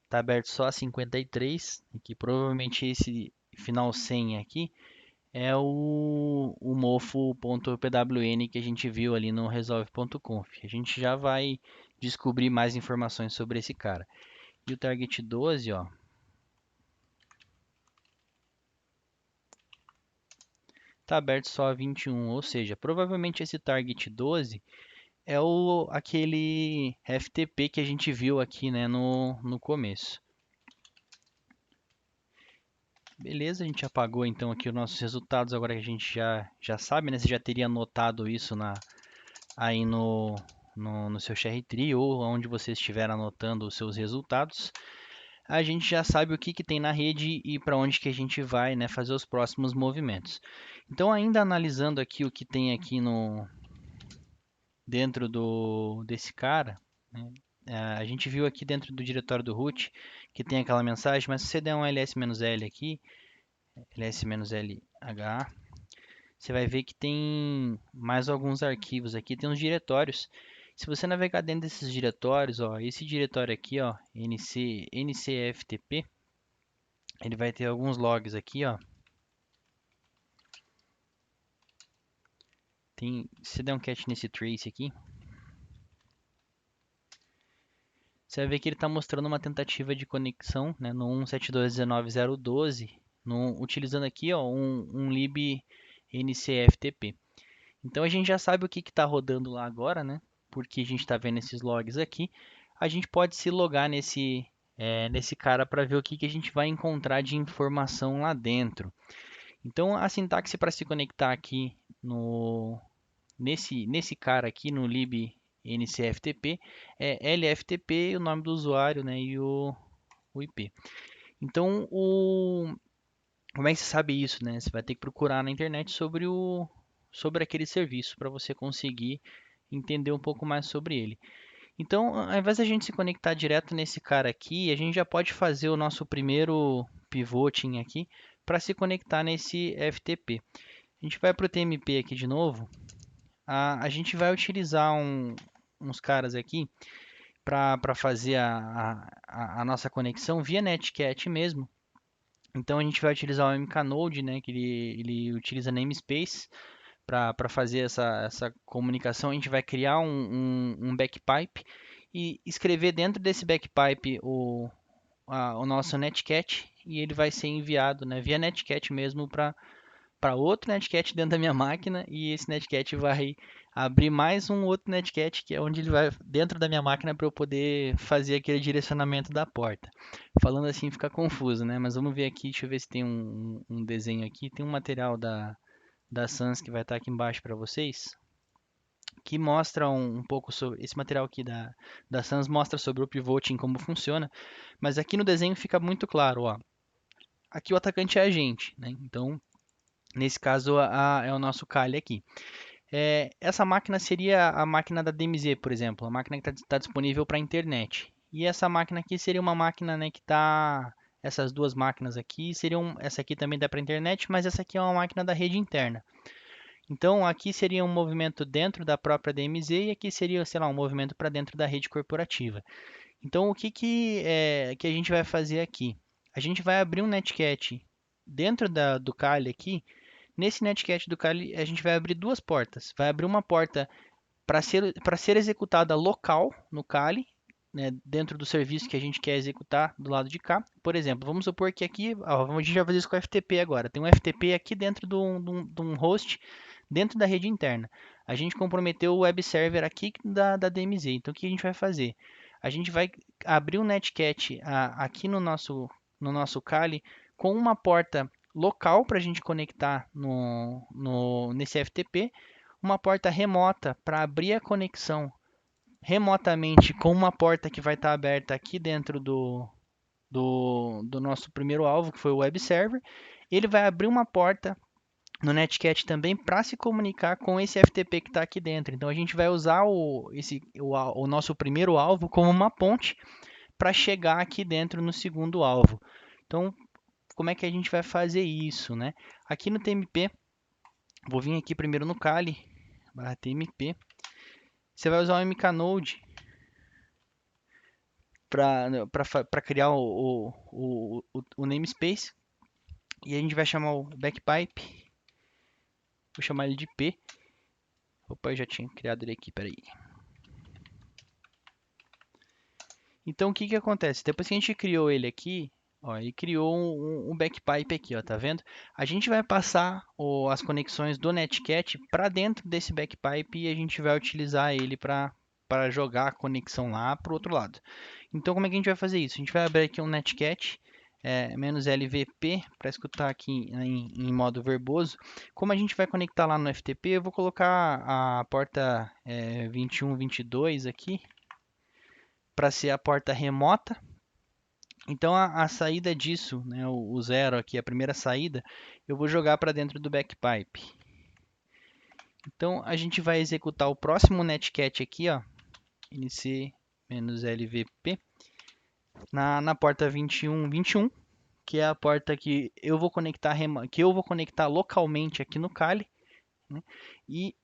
está aberto só a 53, que provavelmente esse final 100 aqui é o mofo.pwn que a gente viu ali no resolve.conf. A gente já vai descobrir mais informações sobre esse cara. E o target 12, ó, está aberto só a 21, ou seja, provavelmente esse target 12 é aquele FTP que a gente viu aqui, né, no começo. Beleza, a gente apagou então aqui os nossos resultados, agora que a gente já sabe, né? Você já teria anotado isso aí no seu ShareTree ou onde você estiver anotando os seus resultados. A gente já sabe o que tem na rede e para onde que a gente vai, né, fazer os próximos movimentos. Então, ainda analisando aqui o que tem aqui dentro desse cara, né, a gente viu aqui dentro do diretório do root que tem aquela mensagem, mas se você der um ls-l aqui, ls-lh, você vai ver que tem mais alguns arquivos aqui, tem uns diretórios. Se você navegar dentro desses diretórios, ó, esse diretório aqui, ó, ncftp, ele vai ter alguns logs aqui, ó. se der um catch nesse trace aqui, você vai ver que ele está mostrando uma tentativa de conexão, né, no 172.19.0.12, utilizando aqui ó, um lib ncftp. Então a gente já sabe o que está rodando lá agora, né? Porque a gente está vendo esses logs aqui. A gente pode se logar nesse cara para ver o que a gente vai encontrar de informação lá dentro. Então a sintaxe para se conectar aqui nesse cara aqui no lib ncftp é lftp, o nome do usuário, né, e o IP. Então como é que você sabe isso, né? Você vai ter que procurar na internet sobre aquele serviço para você conseguir entender um pouco mais sobre ele. Então, ao invés da gente se conectar direto nesse cara aqui, a gente já pode fazer o nosso primeiro pivoting aqui para se conectar nesse FTP. A gente vai para o TMP aqui de novo. A gente vai utilizar uns caras aqui para fazer a nossa conexão via Netcat mesmo. Então a gente vai utilizar o mknode, né, que ele utiliza namespace para fazer essa comunicação. A gente vai criar um backpipe e escrever dentro desse backpipe o nosso netcat e ele vai ser enviado, né, via netcat mesmo para outro netcat dentro da minha máquina e esse netcat vai abrir mais um outro netcat que é onde ele vai dentro da minha máquina para eu poder fazer aquele direcionamento da porta. Falando assim fica confuso, né? Mas vamos ver aqui, deixa eu ver se tem um desenho aqui. Tem um material da Sans que vai estar aqui embaixo para vocês, que mostra um pouco sobre esse material aqui da Sans mostra sobre o pivoting como funciona, mas aqui no desenho fica muito claro, ó. Aqui o atacante é a gente, né? Então nesse caso é o nosso Kali aqui. Essa máquina seria a máquina da DMZ, por exemplo, a máquina que está disponível para a internet. E essa máquina aqui seria uma máquina, né, que está. Essas duas máquinas aqui seriam. Essa aqui também dá para a internet, mas essa aqui é uma máquina da rede interna. Então aqui seria um movimento dentro da própria DMZ e aqui seria, sei lá, um movimento para dentro da rede corporativa. Então o que a gente vai fazer aqui? A gente vai abrir um netcat dentro do Kali aqui. Nesse netcat do Kali, a gente vai abrir duas portas. Vai abrir uma porta para ser executada local no Kali, né, dentro do serviço que a gente quer executar do lado de cá. Por exemplo, vamos supor que aqui, ó, a gente vai fazer isso com o FTP agora. Tem um FTP aqui dentro de um host, dentro da rede interna. A gente comprometeu o web server aqui da DMZ. Então, o que a gente vai fazer? A gente vai abrir um netcat aqui no nosso Kali com uma porta local para a gente conectar nesse FTP, uma porta remota para abrir a conexão remotamente com uma porta que vai estar aberta aqui dentro do nosso primeiro alvo, que foi o web server. Ele vai abrir uma porta no netcat também para se comunicar com esse FTP que está aqui dentro. Então a gente vai usar o nosso primeiro alvo como uma ponte para chegar aqui dentro no segundo alvo. Então, como é que a gente vai fazer isso, né? Aqui no TMP, vou vir aqui primeiro no Kali, /tmp. Você vai usar o mknode para criar o namespace. E a gente vai chamar o backpipe. Vou chamar ele de P. Opa, eu já tinha criado ele aqui, peraí. Então o que acontece? Depois que a gente criou ele aqui, ó, ele criou um backpipe aqui, ó, tá vendo? A gente vai passar as conexões do netcat para dentro desse backpipe e a gente vai utilizar ele para jogar a conexão lá para o outro lado. Então como é que a gente vai fazer isso? A gente vai abrir aqui um netcat -lvp para escutar aqui em modo verboso. Como a gente vai conectar lá no FTP, eu vou colocar a porta 2122 aqui para ser a porta remota. Então a saída disso, né, o zero aqui, a primeira saída, eu vou jogar para dentro do backpipe. Então a gente vai executar o próximo netcat aqui, ó, nc-lvp, na porta 2121, que é a porta que eu vou conectar localmente aqui no Kali, né? E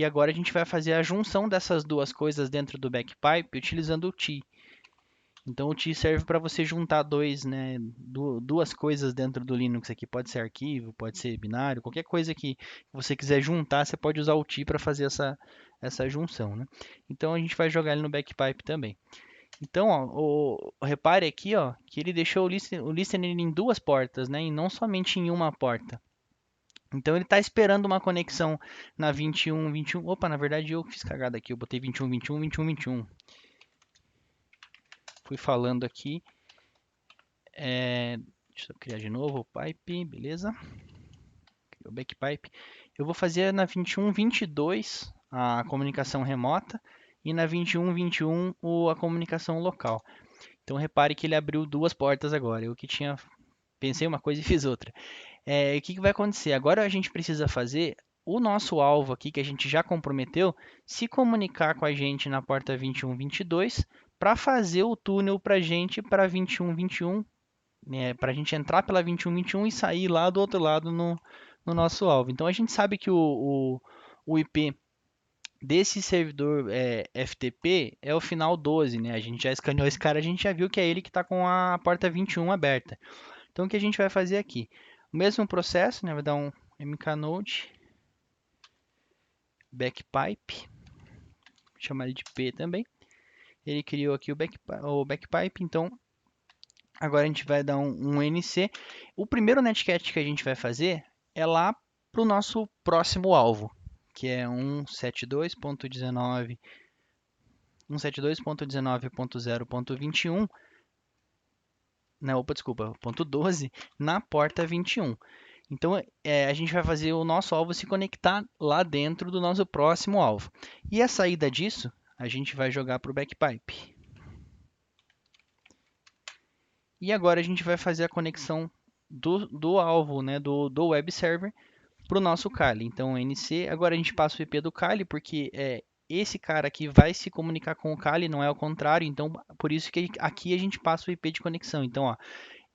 agora a gente vai fazer a junção dessas duas coisas dentro do backpipe utilizando o TI. Então o T serve para você juntar duas coisas dentro do Linux aqui. Pode ser arquivo, pode ser binário, qualquer coisa que você quiser juntar, você pode usar o T para fazer essa junção, né? Então a gente vai jogar ele no backpipe também. Então, ó, repare aqui, ó, que ele deixou o listener em duas portas, né? E não somente em uma porta. Então ele está esperando uma conexão na 21, 21. Opa, na verdade eu fiz cagada aqui. Eu botei 21, 21, 21, 21. Fui falando aqui. Deixa eu criar de novo o pipe, beleza? Criou o backpipe. Eu vou fazer na 21, 22 a comunicação remota e na 21, 21 a comunicação local. Então repare que ele abriu duas portas agora. Eu que tinha pensei uma coisa e fiz outra. O que vai acontecer? Agora a gente precisa fazer o nosso alvo aqui, que a gente já comprometeu, se comunicar com a gente na porta 21, 22, para fazer o túnel para a gente para 21, 21, né, para a gente entrar pela 21, 21 e sair lá do outro lado no nosso alvo. Então a gente sabe que o IP desse servidor FTP é o final 12, né? A gente já escaneou esse cara, a gente já viu que é ele que está com a porta 21 aberta. Então o que a gente vai fazer aqui? O mesmo processo, né? Vai dar um mknode backpipe, chamar ele de P também. Ele criou aqui o backpipe, então agora a gente vai dar um NC. O primeiro netcat que a gente vai fazer é lá para o nosso próximo alvo, que é 172.19 172.19.0.21, não, opa, desculpa, ponto 12, na porta 21. Então, a gente vai fazer o nosso alvo se conectar lá dentro do nosso próximo alvo. E a saída disso, a gente vai jogar para o backpipe. E agora a gente vai fazer a conexão do alvo, né, do web server, para o nosso Kali. Então, NC, agora a gente passa o IP do Kali, porque esse cara aqui vai se comunicar com o Kali, não é o contrário. Então, por isso que aqui a gente passa o IP de conexão. Então, ó,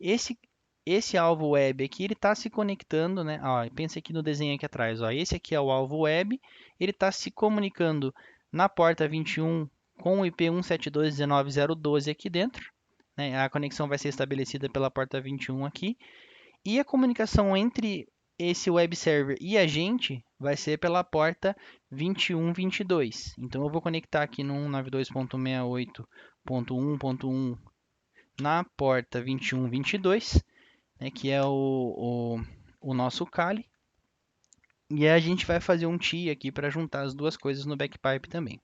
esse esse alvo web aqui, ele está se conectando, né? Ó, pensa aqui no desenho aqui atrás, ó. Esse aqui é o alvo web, ele está se comunicando na porta 21 com o IP 172.19.012 aqui dentro, né? A conexão vai ser estabelecida pela porta 21 aqui, e a comunicação entre esse web server e a gente vai ser pela porta 21.22. Então eu vou conectar aqui no 192.68.1.1 na porta 21.22, né, que é o nosso Kali. E a gente vai fazer um TIE aqui para juntar as duas coisas no backpipe também.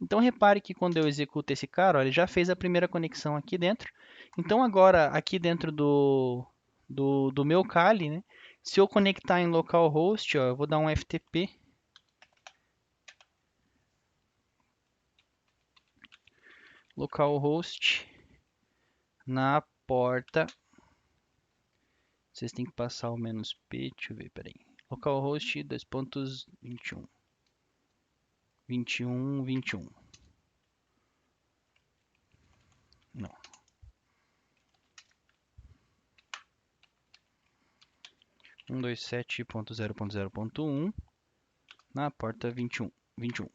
Então repare que quando eu executo esse cara, ó, ele já fez a primeira conexão aqui dentro. Então agora aqui dentro do meu Kali, né, se eu conectar em localhost, ó, eu vou dar um FTP localhost na porta. Vocês têm que passar o "-p", deixa eu ver, peraí. Localhost 2.21. 21, 21. Não. 127.0.0.1 na porta 21. 21.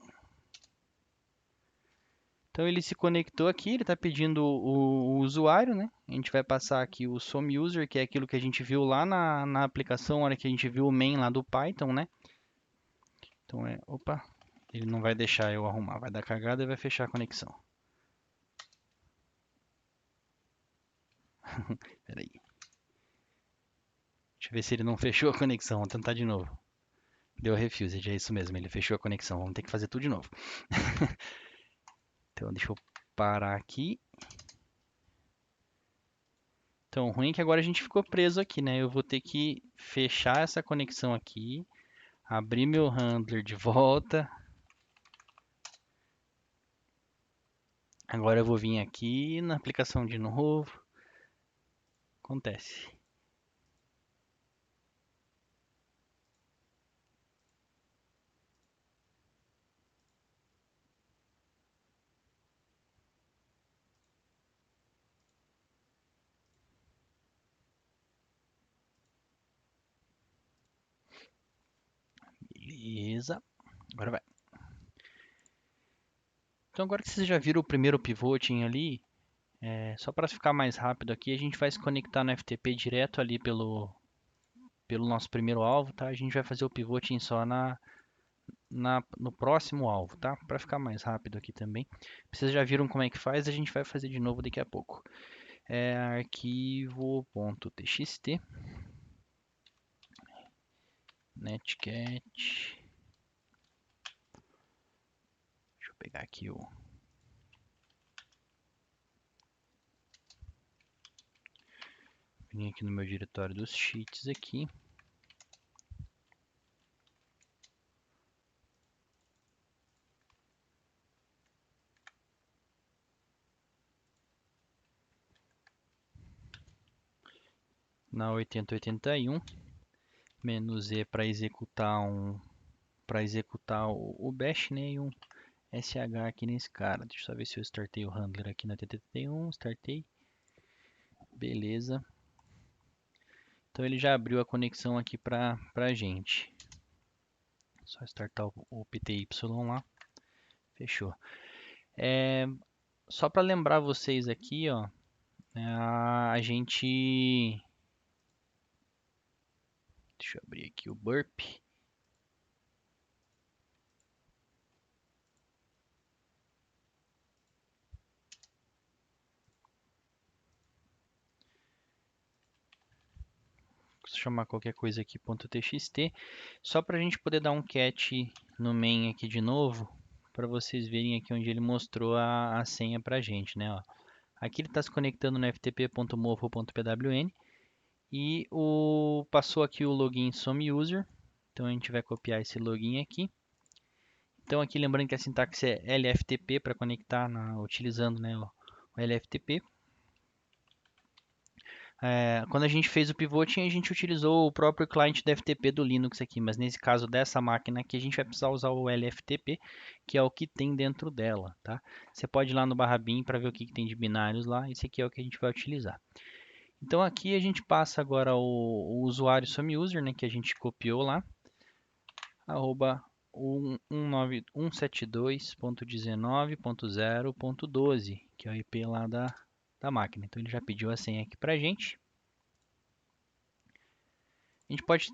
Então ele se conectou aqui, ele está pedindo o usuário, né? A gente vai passar aqui o SOMUser, que é aquilo que a gente viu lá na aplicação, na hora que a gente viu o main lá do Python, né? Então opa, ele não vai deixar eu arrumar, vai dar cagada e vai fechar a conexão. Peraí. Deixa eu ver se ele não fechou a conexão, vou tentar de novo. Deu refused, é isso mesmo, ele fechou a conexão, vamos ter que fazer tudo de novo. Então deixa eu parar aqui. Então, o ruim é que agora a gente ficou preso aqui, né? Eu vou ter que fechar essa conexão aqui, abrir meu handler de volta. Agora eu vou vir aqui na aplicação de novo. Acontece. Beleza. Agora vai. Então agora que vocês já viram o primeiro pivoting ali, só para ficar mais rápido aqui, a gente vai se conectar no FTP direto ali pelo nosso primeiro alvo, tá? A gente vai fazer o pivoting só no próximo alvo, tá? Para ficar mais rápido aqui também. Vocês já viram como é que faz, a gente vai fazer de novo daqui a pouco. Arquivo.txt, netcat. Deixa eu pegar aqui vim aqui no meu diretório dos sheets aqui. Na 8081, "-e para executar o bash, né, e um sh aqui nesse cara. Deixa eu só ver se eu startei o handler aqui na 8081, startei. Beleza. Então ele já abriu a conexão aqui para a gente. Só startar o PTY lá. Fechou. Só para lembrar vocês aqui, ó, a gente... Deixa eu abrir aqui o burp. Vou chamar qualquer coisa aqui .txt. Só para a gente poder dar um cat no main aqui de novo, para vocês verem aqui onde ele mostrou a senha para a gente, né? Ó. Aqui ele está se conectando no ftp.mofo.pwn e passou aqui o login some-user. Então a gente vai copiar esse login aqui. Então aqui lembrando que a sintaxe é LFTP para conectar utilizando, né, o LFTP. Quando a gente fez o pivoting, a gente utilizou o próprio cliente da FTP do Linux aqui, mas nesse caso dessa máquina aqui, a gente vai precisar usar o LFTP, que é o que tem dentro dela, tá? Você pode ir lá no /bin para ver o que tem de binários lá, esse aqui é o que a gente vai utilizar. Então aqui a gente passa agora o usuário some-user, né, que a gente copiou lá, arroba 172.19.0.12, que é o IP lá da máquina. Então ele já pediu a senha aqui para a gente. A gente pode,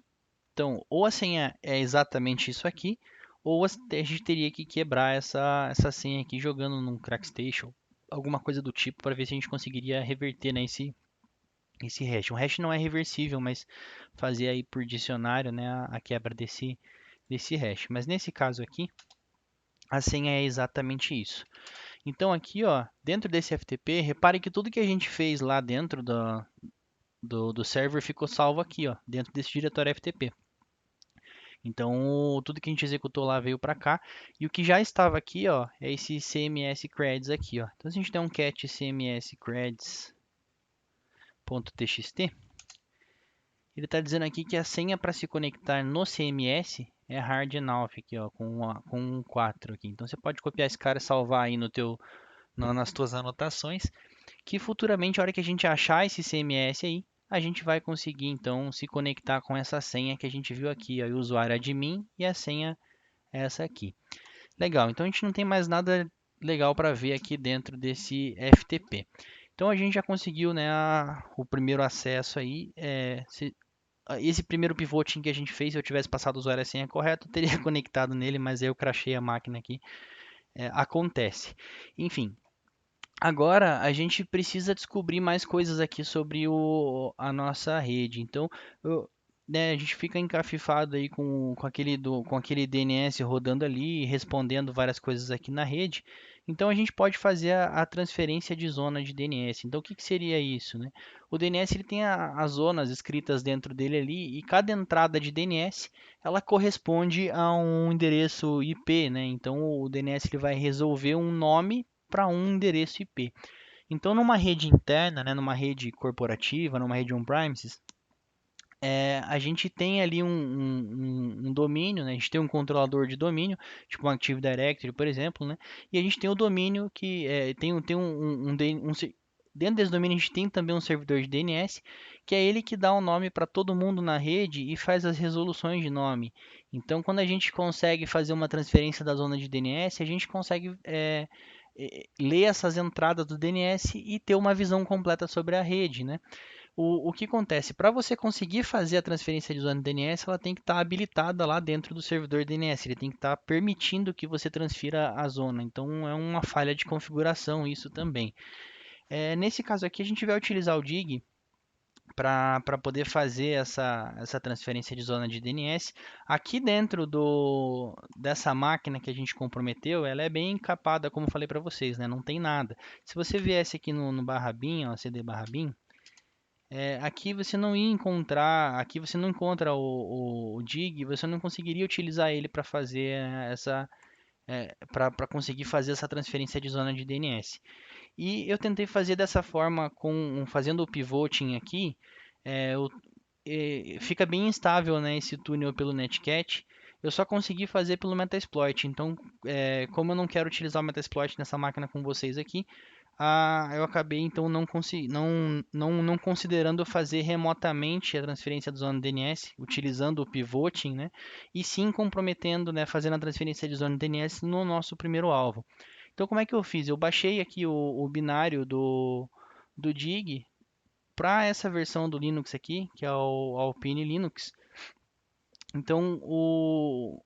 então, ou a senha é exatamente isso aqui, ou a gente teria que quebrar essa senha aqui jogando num Crackstation, alguma coisa do tipo, para ver se a gente conseguiria reverter, né, esse hash. Um hash não é reversível, mas fazer aí por dicionário, né, a quebra desse hash. Mas nesse caso aqui, a senha é exatamente isso. Então aqui, ó, dentro desse FTP, repare que tudo que a gente fez lá dentro do server ficou salvo aqui, ó, dentro desse diretório FTP. Então, tudo que a gente executou lá veio para cá. E o que já estava aqui, ó, é esse CMS creds aqui, ó. Então, se a gente der um cat cms creds.txt, ele está dizendo aqui que a senha para se conectar no CMS é hard enough aqui, ó, com um 4 aqui. Então, você pode copiar esse cara e salvar aí nas tuas anotações, que futuramente, a hora que a gente achar esse CMS aí, a gente vai conseguir então se conectar com essa senha que a gente viu aqui, ó, o usuário admin e a senha é essa aqui. Legal, então a gente não tem mais nada legal para ver aqui dentro desse FTP. Então a gente já conseguiu, né, o primeiro acesso aí. Esse primeiro pivoting que a gente fez, se eu tivesse passado o usuário e a senha correto, eu teria conectado nele, mas eu crashei a máquina aqui. Acontece. Enfim, agora a gente precisa descobrir mais coisas aqui sobre a nossa rede. Então, né, a gente fica encafifado aí com aquele DNS rodando ali, respondendo várias coisas aqui na rede. Então, a gente pode fazer a transferência de zona de DNS. Então, o que seria isso, né? O DNS ele tem as zonas escritas dentro dele ali e cada entrada de DNS ela corresponde a um endereço IP, né? Então, o DNS ele vai resolver um nome para um endereço IP. Então, numa rede interna, né, numa rede corporativa, numa rede on-premises, a gente tem ali um domínio, né? A gente tem um controlador de domínio, tipo um Active Directory, por exemplo, né? E a gente tem o domínio que tem dentro desse domínio a gente tem também um servidor de DNS, que é ele que dá o nome para todo mundo na rede e faz as resoluções de nome. Então, quando a gente consegue fazer uma transferência da zona de DNS, a gente consegue ler essas entradas do DNS e ter uma visão completa sobre a rede, né? O que acontece? Para você conseguir fazer a transferência de zona de DNS, ela tem que estar habilitada lá dentro do servidor DNS. Ele tem que estar permitindo que você transfira a zona. Então, é uma falha de configuração isso também. Nesse caso aqui, a gente vai utilizar o DIG para poder fazer essa transferência de zona de DNS. Aqui dentro dessa máquina que a gente comprometeu, ela é bem encapada, como falei para vocês, né? Não tem nada. Se você viesse aqui no barra bin, ó, cd barra bin, aqui você não ia encontrar, aqui você não encontra o DIG, você não conseguiria utilizar ele para fazer para conseguir fazer essa transferência de zona de DNS. E eu tentei fazer dessa forma, fazendo o pivoting aqui, fica bem instável, né, esse túnel pelo Netcat. Eu só consegui fazer pelo Metasploit. Então, como eu não quero utilizar o Metasploit nessa máquina com vocês aqui, eu acabei então não considerando fazer remotamente a transferência da zona DNS, utilizando o pivoting, né, e sim comprometendo, né, fazendo a transferência de zona DNS no nosso primeiro alvo. Então, como é que eu fiz? Eu baixei aqui o binário do DIG para essa versão do Linux aqui, que é o Alpine Linux. Então, o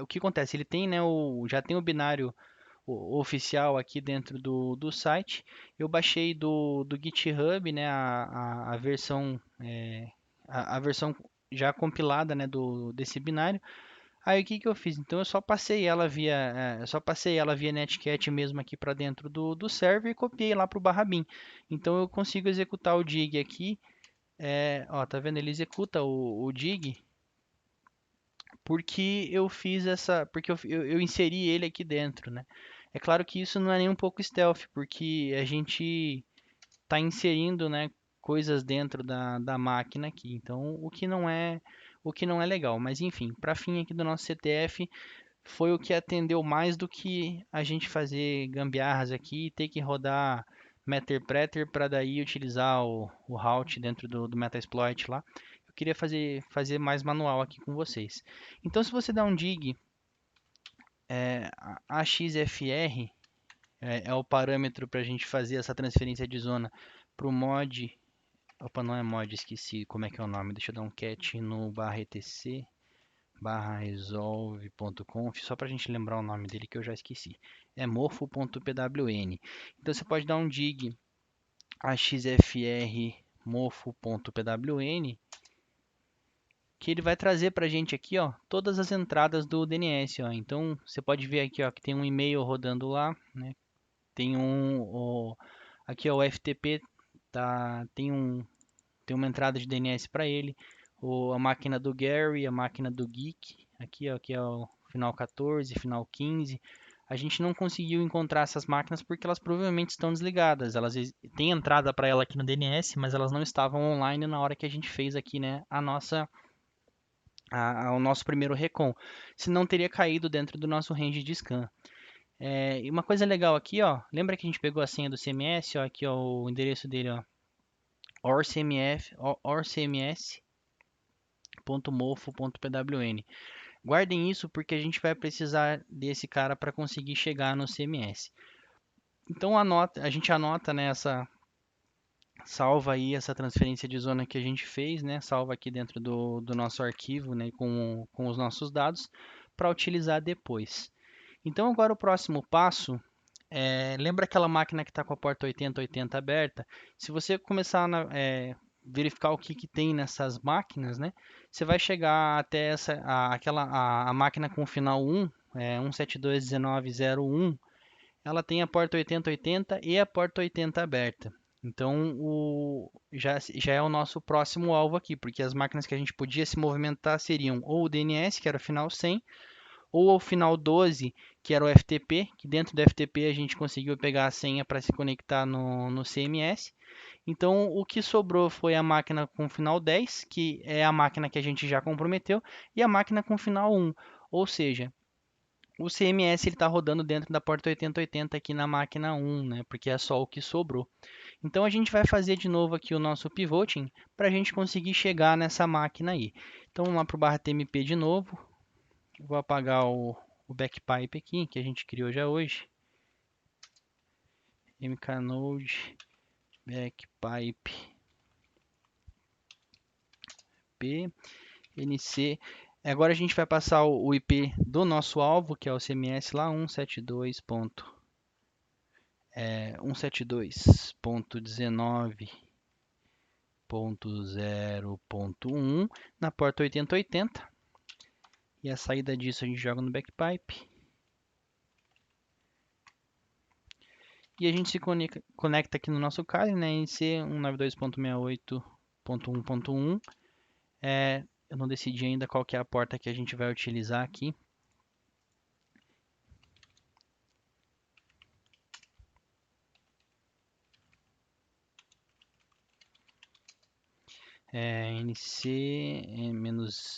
que acontece? Ele tem, né, já tem o binário oficial aqui dentro do site. Eu baixei do GitHub, né, a versão, a versão já compilada, né, desse binário. Aí o que que eu fiz? Então eu só passei ela via Netcat mesmo aqui para dentro do server e copiei lá para o barra bin. Então eu consigo executar o dig aqui. Ó, tá vendo? Ele executa o dig porque eu fiz porque eu inseri ele aqui dentro, né? É claro que isso não é nem um pouco stealth, porque a gente está inserindo, né, coisas dentro da máquina aqui. Então o que não é legal. Mas enfim, para fim aqui do nosso CTF foi o que atendeu mais do que a gente fazer gambiarras aqui e ter que rodar Meterpreter para daí utilizar o route dentro do Metasploit lá. Eu queria fazer mais manual aqui com vocês. Então, se você dá um dig AXFR, é o parâmetro para a gente fazer essa transferência de zona para o mod. Opa, não é mod, esqueci como é que é o nome. Deixa eu dar um cat no barra etc resolve.conf, só para a gente lembrar o nome dele que eu já esqueci. É mofo.pwn. Então você pode dar um dig axfr mofo.pwn que ele vai trazer para a gente aqui, ó, todas as entradas do DNS, ó. Então você pode ver aqui, ó, que tem um e-mail rodando lá, né? Tem aqui, ó, o FTP tem uma entrada de DNS para ele. A máquina do Gary, a máquina do Geek, aqui, ó, que é o final 14, final 15. A gente não conseguiu encontrar essas máquinas porque elas provavelmente estão desligadas. Elas têm entrada para ela aqui no DNS, mas elas não estavam online na hora que a gente fez aqui, né, o nosso primeiro recon. Senão teria caído dentro do nosso range de scan. E uma coisa legal aqui, ó, lembra que a gente pegou a senha do CMS, ó, aqui ó, o endereço dele, ó, orcmf.mofo.pwn. Guardem isso porque a gente vai precisar desse cara para conseguir chegar no CMS. Então a gente anota, né, salva aí essa transferência de zona que a gente fez, né, salva aqui dentro do nosso arquivo, né, com os nossos dados para utilizar depois. Então agora o próximo passo lembra aquela máquina que está com a porta 8080 aberta? Se você começar a verificar o que tem nessas máquinas, né? Você vai chegar até a máquina com o final 1, 172.19.01, ela tem a porta 8080 e a porta 80 aberta. Então, já é o nosso próximo alvo aqui, porque as máquinas que a gente podia se movimentar seriam ou o DNS, que era o final 100, ou ao final 12, que era o FTP, que dentro do FTP a gente conseguiu pegar a senha para se conectar no CMS. Então, o que sobrou foi a máquina com final 10, que é a máquina que a gente já comprometeu, e a máquina com final 1. Ou seja, O CMS ele está rodando dentro da porta 8080 aqui na máquina 1, né? Porque é só o que sobrou. Então a gente vai fazer de novo aqui o nosso pivoting para a gente conseguir chegar nessa máquina aí. Então vamos lá para o barra TMP de novo. Vou apagar o backpipe aqui que a gente criou já hoje. mknode backpipe p nc. Agora a gente vai passar o IP do nosso alvo, que é o CMS lá 172.19.0.1 na porta 8080. E a saída disso a gente joga no backpipe. E a gente se conecta aqui no nosso Kali, né, em C192.68.1.1. Eu não decidi ainda qual que é a porta que a gente vai utilizar aqui.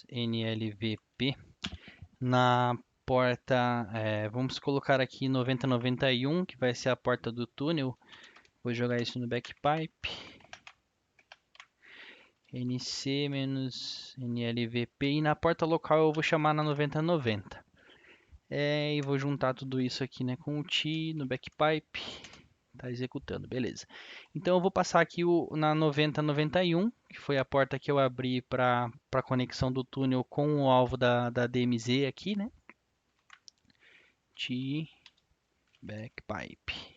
NC-NLVP. Na porta, vamos colocar aqui 9091, que vai ser a porta do túnel. Vou jogar isso no backpipe. NC-NLVP. E na porta local eu vou chamar na 9090. E vou juntar tudo isso aqui, né, com o T no backpipe. Tá executando, beleza. Então eu vou passar aqui na 9091, que foi a porta que eu abri para a conexão do túnel com o alvo da DMZ aqui, né? T backpipe.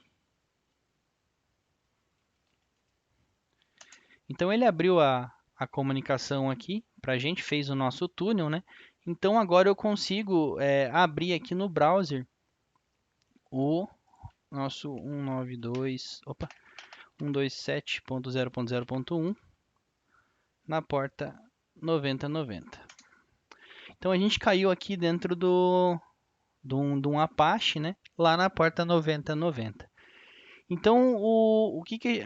Então ele abriu a comunicação aqui para a gente, fez o nosso túnel, né? Então agora eu consigo abrir aqui no browser o nosso 127.0.0.1 na porta 9090. Então a gente caiu aqui dentro de um Apache, né? Lá na porta 9090. Então o que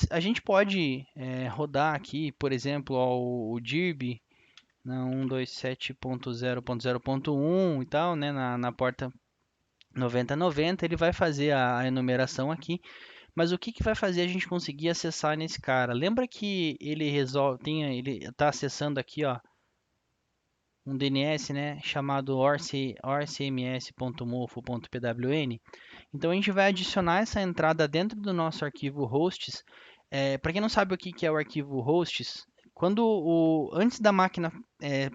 a gente pode rodar aqui, por exemplo, o Dirb na 127.0.0.1 e tal, né? Na porta 9090, ele vai fazer a enumeração aqui. Mas o que vai fazer a gente conseguir acessar nesse cara? Lembra que ele ele está acessando aqui, ó, um DNS, né, chamado orcms.mofo.pwn. Então a gente vai adicionar essa entrada dentro do nosso arquivo hosts. Para quem não sabe o que é o arquivo hosts, antes da máquina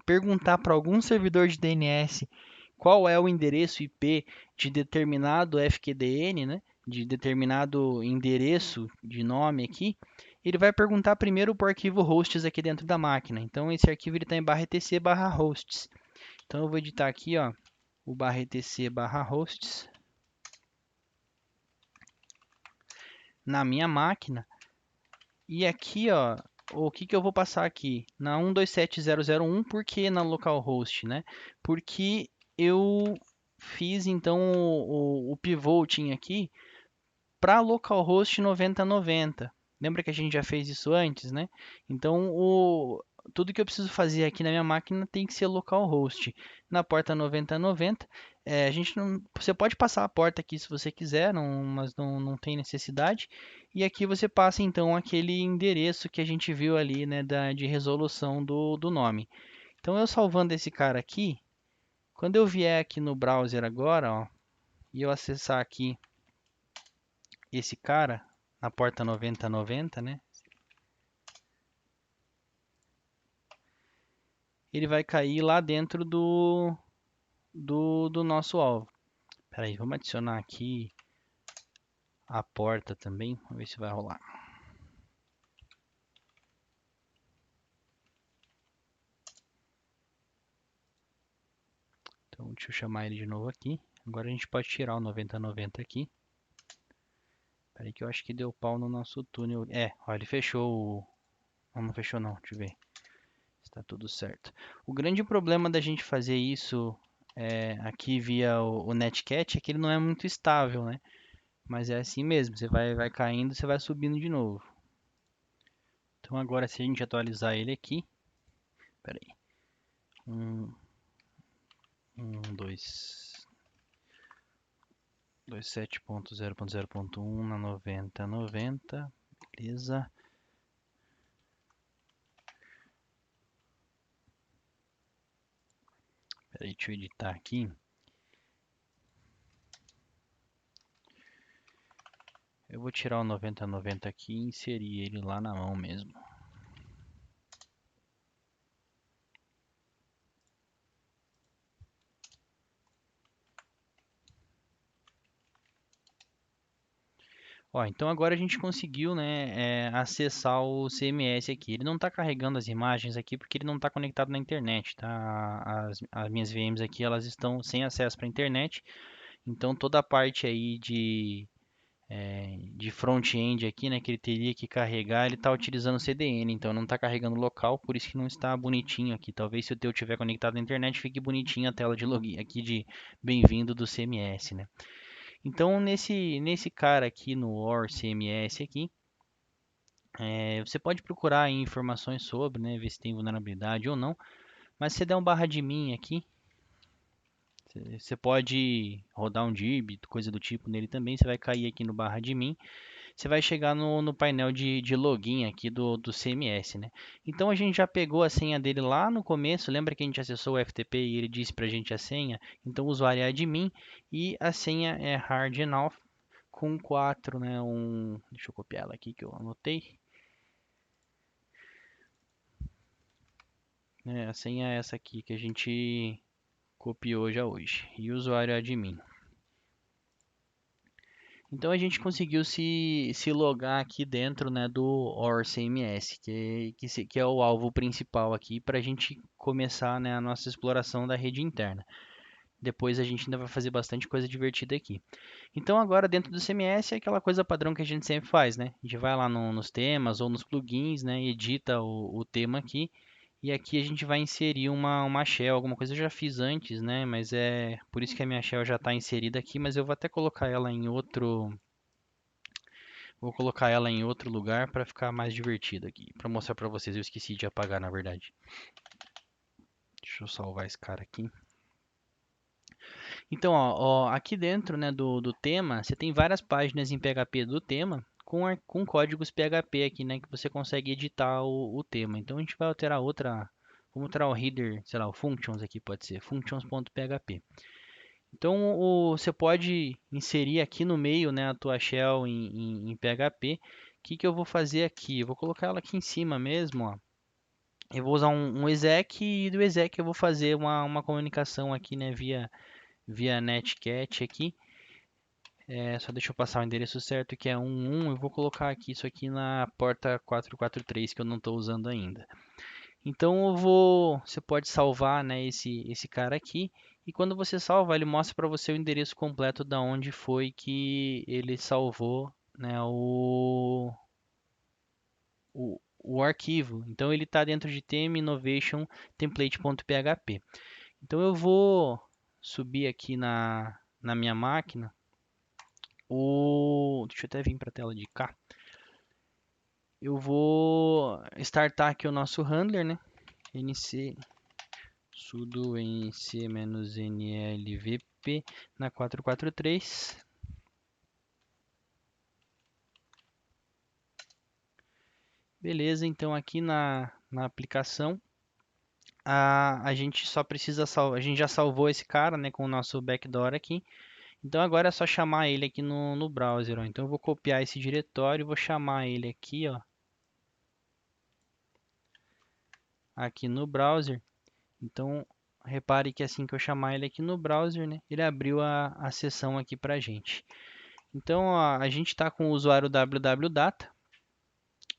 perguntar para algum servidor de DNS qual é o endereço IP de determinado FQDN, né, de determinado endereço de nome aqui, ele vai perguntar primeiro para o arquivo hosts aqui dentro da máquina. Então esse arquivo está em /etc/hosts. Então eu vou editar aqui, ó, o /etc/hosts na minha máquina. E aqui, ó, o que eu vou passar aqui? Na 127.0.0.1, por que na localhost, né? Porque eu fiz então o pivoting aqui para localhost 9090. Lembra que a gente já fez isso antes, né? Então, tudo que eu preciso fazer aqui na minha máquina tem que ser localhost. Na porta 9090, a gente não, você pode passar a porta aqui se você quiser, mas não tem necessidade. E aqui você passa então aquele endereço que a gente viu ali, né, de resolução do nome. Então, eu salvando esse cara aqui, quando eu vier aqui no browser agora, ó, e eu acessar aqui esse cara na porta 9090, né? Ele vai cair lá dentro do nosso alvo. Espera aí, vamos adicionar aqui a porta também. Vamos ver se vai rolar. Então, deixa eu chamar ele de novo aqui. Agora a gente pode tirar o 9090 aqui. Espera aí que eu acho que deu pau no nosso túnel. Ó, ele fechou o... Não fechou não, deixa eu ver. Está tudo certo. O grande problema da gente fazer isso aqui via o Netcat é que ele não é muito estável, né? Mas é assim mesmo, você vai caindo, você vai subindo de novo. Então agora se a gente atualizar ele aqui, espera aí, 1, 2, 27.0.0.1 na 90.90, beleza. Peraí, deixa eu editar aqui. Eu vou tirar o 90.90 aqui e inserir ele lá na mão mesmo. Ó, então agora a gente conseguiu, né, acessar o CMS aqui. Ele não está carregando as imagens aqui porque ele não está conectado na internet, tá? As minhas VMs aqui, elas estão sem acesso para a internet. Então toda a parte aí de front-end aqui, né, que ele teria que carregar, ele está utilizando CDN, então não está carregando local, por isso que não está bonitinho aqui. Talvez se o teu tiver conectado na internet, fique bonitinho a tela de login aqui de bem-vindo do CMS, né? Então nesse cara aqui no OR CMS aqui, você pode procurar aí informações sobre, né, ver se tem vulnerabilidade ou não, mas se você der um barra de mim aqui, você pode rodar um dib, coisa do tipo nele também, você vai cair aqui no barra de mim, você vai chegar no painel de login aqui do CMS, né? Então a gente já pegou a senha dele lá no começo, lembra que a gente acessou o FTP e ele disse pra gente a senha? Então o usuário é admin e a senha é hard enough com 4, né? Deixa eu copiar ela aqui que eu anotei. A senha é essa aqui que a gente copiou já hoje. E o usuário é admin. Então a gente conseguiu se logar aqui dentro, né, do OR CMS, que é o alvo principal aqui para a gente começar, né, a nossa exploração da rede interna. Depois a gente ainda vai fazer bastante coisa divertida aqui. Então agora dentro do CMS é aquela coisa padrão que a gente sempre faz, né? A gente vai lá nos temas ou nos plugins, né, edita o tema aqui. E aqui a gente vai inserir uma shell, alguma coisa eu já fiz antes, né? Mas é por isso que a minha shell já está inserida aqui, mas eu vou até colocar ela em outro. Vou colocar ela em outro lugar para ficar mais divertido aqui, para mostrar para vocês. Eu esqueci de apagar, na verdade. Deixa eu salvar esse cara aqui. Então, ó, aqui dentro, né, do tema, você tem várias páginas em PHP do tema com códigos PHP aqui, né, que você consegue editar o tema. Então, a gente vai alterar outra. Vamos alterar o header, sei lá, o functions aqui pode ser, functions.php. Então, você pode inserir aqui no meio, né, a tua shell em PHP. O que eu vou fazer aqui? Eu vou colocar ela aqui em cima mesmo, ó. Eu vou usar um exec e do exec eu vou fazer uma comunicação aqui, né, via netcat aqui. Só deixa eu passar o endereço certo, que é 11. Eu vou colocar aqui isso aqui na porta 443 que eu não estou usando ainda. Então você pode salvar, né, esse cara aqui. E quando você salva, ele mostra para você o endereço completo da onde foi que ele salvou, né, o arquivo. Então ele está dentro de theme innovation template.php. Então eu vou subir aqui na minha máquina. Deixa eu até vir para a tela de cá. Eu vou startar aqui o nosso handler, né? nc sudo nc-nlvp na 443. Beleza, então aqui na aplicação a gente só precisa salvar, a gente já salvou esse cara, né, com o nosso backdoor aqui. Então agora é só chamar ele aqui no browser, ó. Então eu vou copiar esse diretório e vou chamar ele aqui, ó, aqui no browser. Então repare que assim que eu chamar ele aqui no browser, né, ele abriu a sessão aqui pra gente. Então ó, a gente está com o usuário www.data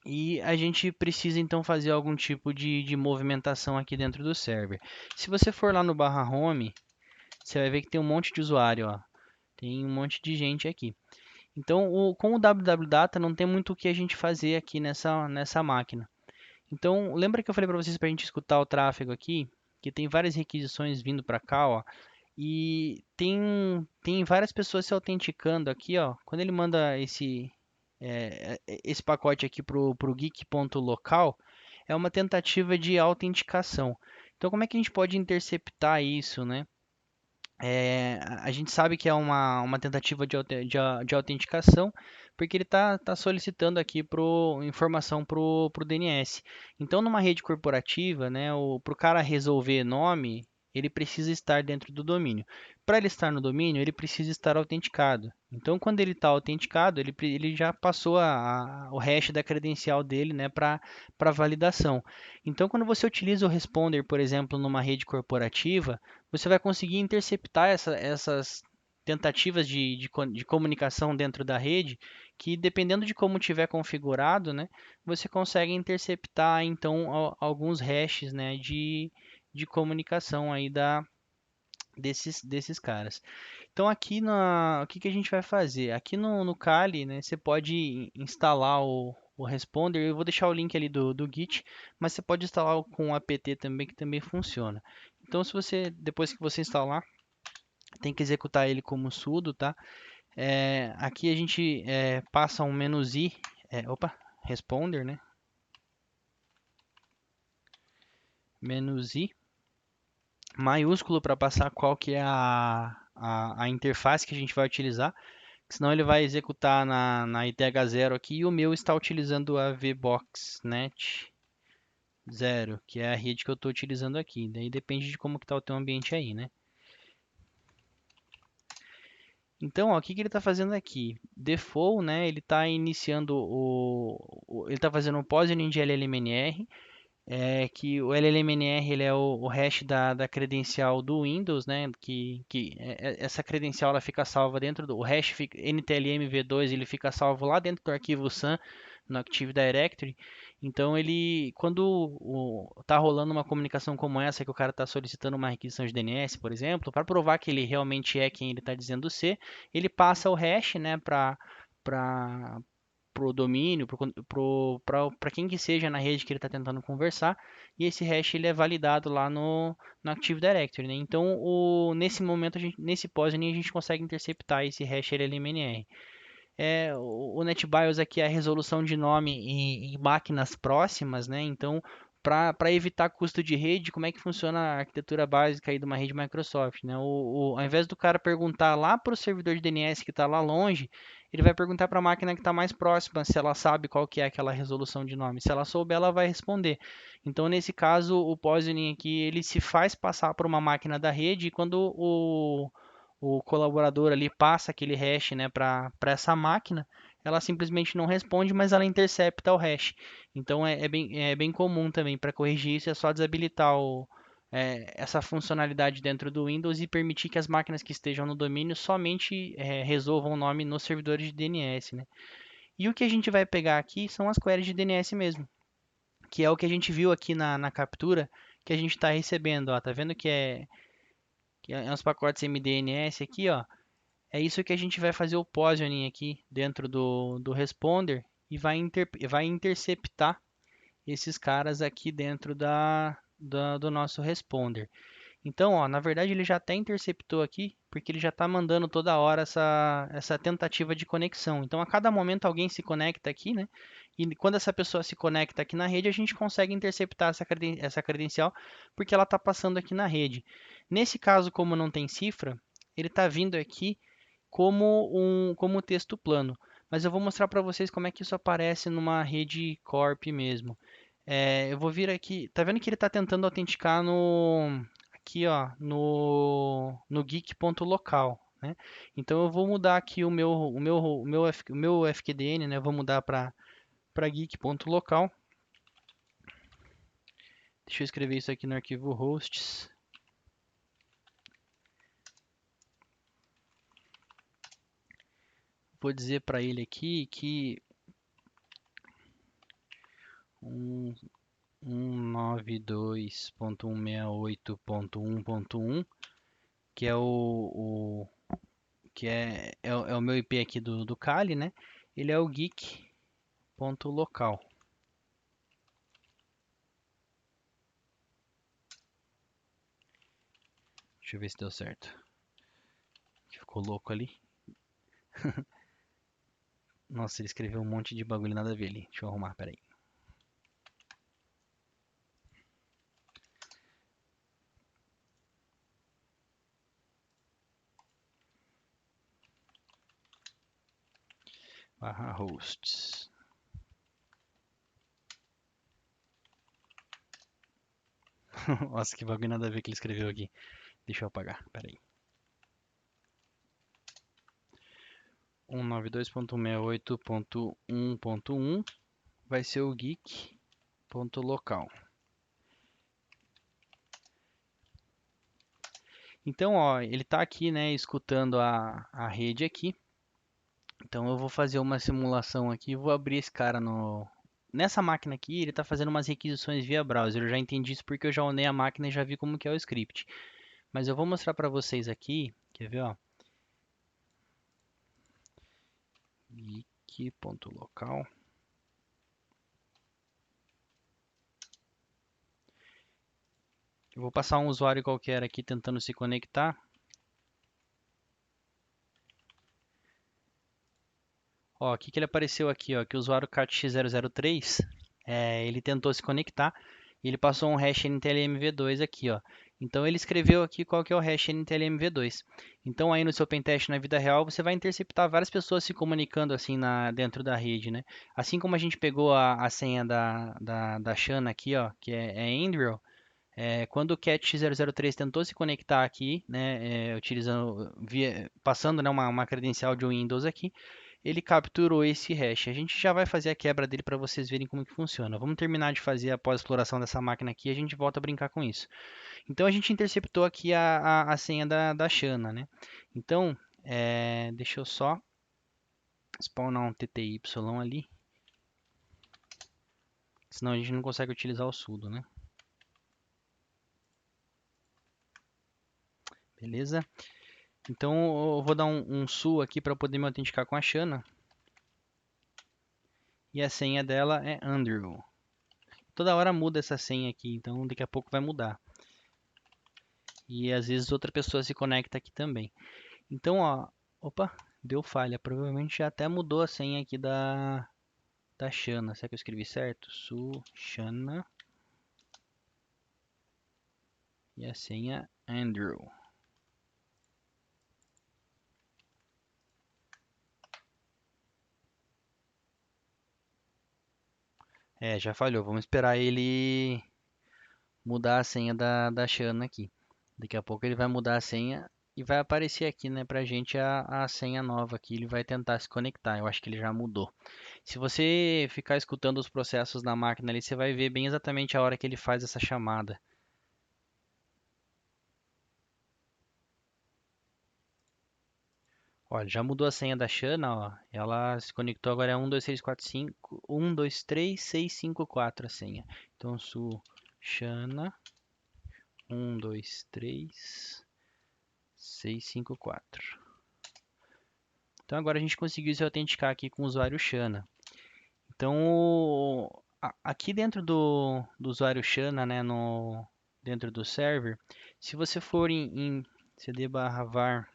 e a gente precisa então fazer algum tipo de movimentação aqui dentro do server. Se você for lá no barra home, você vai ver que tem um monte de usuário, ó. Tem um monte de gente aqui. Então, com o www.data não tem muito o que a gente fazer aqui nessa máquina. Então, lembra que eu falei para vocês para a gente escutar o tráfego aqui? Que tem várias requisições vindo para cá, ó. E tem várias pessoas se autenticando aqui, ó. Quando ele manda esse pacote aqui pro geek.local, é uma tentativa de autenticação. Então, como é que a gente pode interceptar isso, né? A gente sabe que é uma tentativa de autenticação, porque ele está solicitando aqui informação para o DNS. Então, numa rede corporativa, né, para o cara resolver nome, ele precisa estar dentro do domínio. Para ele estar no domínio, ele precisa estar autenticado. Então, quando ele está autenticado, ele já passou o hash da credencial dele, né, para validação. Então, quando você utiliza o responder, por exemplo, numa rede corporativa, você vai conseguir interceptar essas tentativas de comunicação dentro da rede, que dependendo de como tiver configurado, né, você consegue interceptar então alguns hashes, né, de comunicação aí desses caras. Então aqui o que a gente vai fazer? Aqui no Kali, né, você pode instalar o Responder. Eu vou deixar o link ali do Git, mas você pode instalar com o apt também, que também funciona. Então, se você depois que você instalar, tem que executar ele como sudo, tá? Aqui a gente passa um menuzi, responder, né? Menuzi maiúsculo para passar qual que é a interface que a gente vai utilizar, senão ele vai executar na IDH0 aqui, e o meu está utilizando a VBoxNet 0, que é a rede que eu estou utilizando aqui. Daí depende de como que está o teu ambiente aí, né? Então, ó, o que que ele está fazendo aqui? Default, né? Ele está iniciando ele está fazendo um posioning de LLMNR, que o LLMNR ele é o hash da credencial do Windows, né? Essa credencial ela fica salva dentro do o hash NTLM v2, ele fica salvo lá dentro do arquivo SAM no Active Directory. Então ele, quando tá rolando uma comunicação como essa, que o cara está solicitando uma requisição de DNS, por exemplo, para provar que ele realmente é quem ele está dizendo ser, ele passa o hash, né, para o domínio, para quem que seja na rede que ele está tentando conversar, e esse hash ele é validado lá no Active Directory, né? Então, nesse momento, nesse POSIX, a gente consegue interceptar esse hash LLMNR. O NetBIOS aqui é a resolução de nome em máquinas próximas, né? Então, para evitar custo de rede, como é que funciona a arquitetura básica aí de uma rede Microsoft, né? Ao invés do cara perguntar lá para o servidor de DNS que está lá longe, ele vai perguntar para a máquina que está mais próxima se ela sabe qual que é aquela resolução de nome. Se ela souber, ela vai responder. Então, nesse caso, o POSIX aqui ele se faz passar por uma máquina da rede, e quando o colaborador ali passa aquele hash, né, para essa máquina, ela simplesmente não responde, mas ela intercepta o hash. Então é bem comum também. Para corrigir isso, é só desabilitar essa funcionalidade dentro do Windows e permitir que as máquinas que estejam no domínio somente resolvam o nome nos servidores de DNS, né? E o que a gente vai pegar aqui são as queries de DNS mesmo, que é o que a gente viu aqui na captura que a gente está recebendo. Ó, tá vendo que é uns pacotes MDNS aqui, ó. É isso que a gente vai fazer o positioning aqui dentro do responder, e vai interceptar esses caras aqui dentro do nosso responder. Então, ó, na verdade ele já até interceptou aqui, porque ele já está mandando toda hora essa tentativa de conexão. Então, a cada momento alguém se conecta aqui, né? E quando essa pessoa se conecta aqui na rede, a gente consegue interceptar essa credencial, porque ela está passando aqui na rede. Nesse caso, como não tem cifra, ele está vindo aqui como texto plano. Mas eu vou mostrar para vocês como é que isso aparece numa rede corp mesmo. Eu vou vir aqui, tá vendo que ele está tentando autenticar aqui, ó, no geek.local, né? Então eu vou mudar aqui o meu FQDN, né? Eu vou mudar para geek.local. Deixa eu escrever isso aqui no arquivo hosts. Vou dizer para ele aqui que um 192.168.1.1, que é o meu IP aqui do Kali, né? Ele é o geek.local. Deixa eu ver se deu certo. Ficou louco ali. Nossa, ele escreveu um monte de bagulho nada a ver ali. Deixa eu arrumar, peraí. /hosts. Nossa, que bagulho nada a ver que ele escreveu aqui. Deixa eu apagar, peraí. 192.168.1.1 vai ser o geek.local. Então, ó, ele está aqui, né, escutando a rede aqui. Então, eu vou fazer uma simulação aqui. Vou abrir esse cara nessa máquina aqui. Ele está fazendo umas requisições via browser. Eu já entendi isso porque eu já unei a máquina e já vi como que é o script. Mas eu vou mostrar para vocês aqui. Quer ver, ó? Geek.local. Eu vou passar um usuário qualquer aqui tentando se conectar. Ó, o que que ele apareceu aqui, ó, que o usuário catx003, ele tentou se conectar e ele passou um hash NTLM-v2 aqui, ó. Então ele escreveu aqui qual que é o hash NTLM-v2. Então aí no seu pentest na vida real você vai interceptar várias pessoas se comunicando assim dentro da rede, né? Assim como a gente pegou a senha da Shana aqui, ó, que é Andrew, quando o cat003 tentou se conectar aqui, né, passando, né, uma credencial de Windows aqui, ele capturou esse hash. A gente já vai fazer a quebra dele para vocês verem como que funciona. Vamos terminar de fazer a pós-exploração dessa máquina aqui e a gente volta a brincar com isso. Então a gente interceptou aqui a senha da Shana, né? Então, deixa eu só spawnar um TTY ali, senão a gente não consegue utilizar o sudo, né? Beleza? Então eu vou dar um su aqui para poder me autenticar com a Shana. E a senha dela é Andrew. Toda hora muda essa senha aqui, então daqui a pouco vai mudar. E às vezes outra pessoa se conecta aqui também. Então, ó, opa, deu falha. Provavelmente já até mudou a senha aqui da Shana. Será que eu escrevi certo? Su Shana. E a senha Andrew. Já falhou. Vamos esperar ele mudar a senha da Shana aqui. Daqui a pouco ele vai mudar a senha e vai aparecer aqui, né, pra gente a senha nova aqui. Ele vai tentar se conectar. Eu acho que ele já mudou. Se você ficar escutando os processos na máquina ali, você vai ver bem exatamente a hora que ele faz essa chamada. Olha, já mudou a senha da Shana, ó. Ela se conectou agora é 12345 123654 a senha. Então, Shana 123654. Então agora a gente conseguiu se autenticar aqui com o usuário Shana. Então, aqui dentro do usuário Shana, né, dentro do server, se você for em cd/var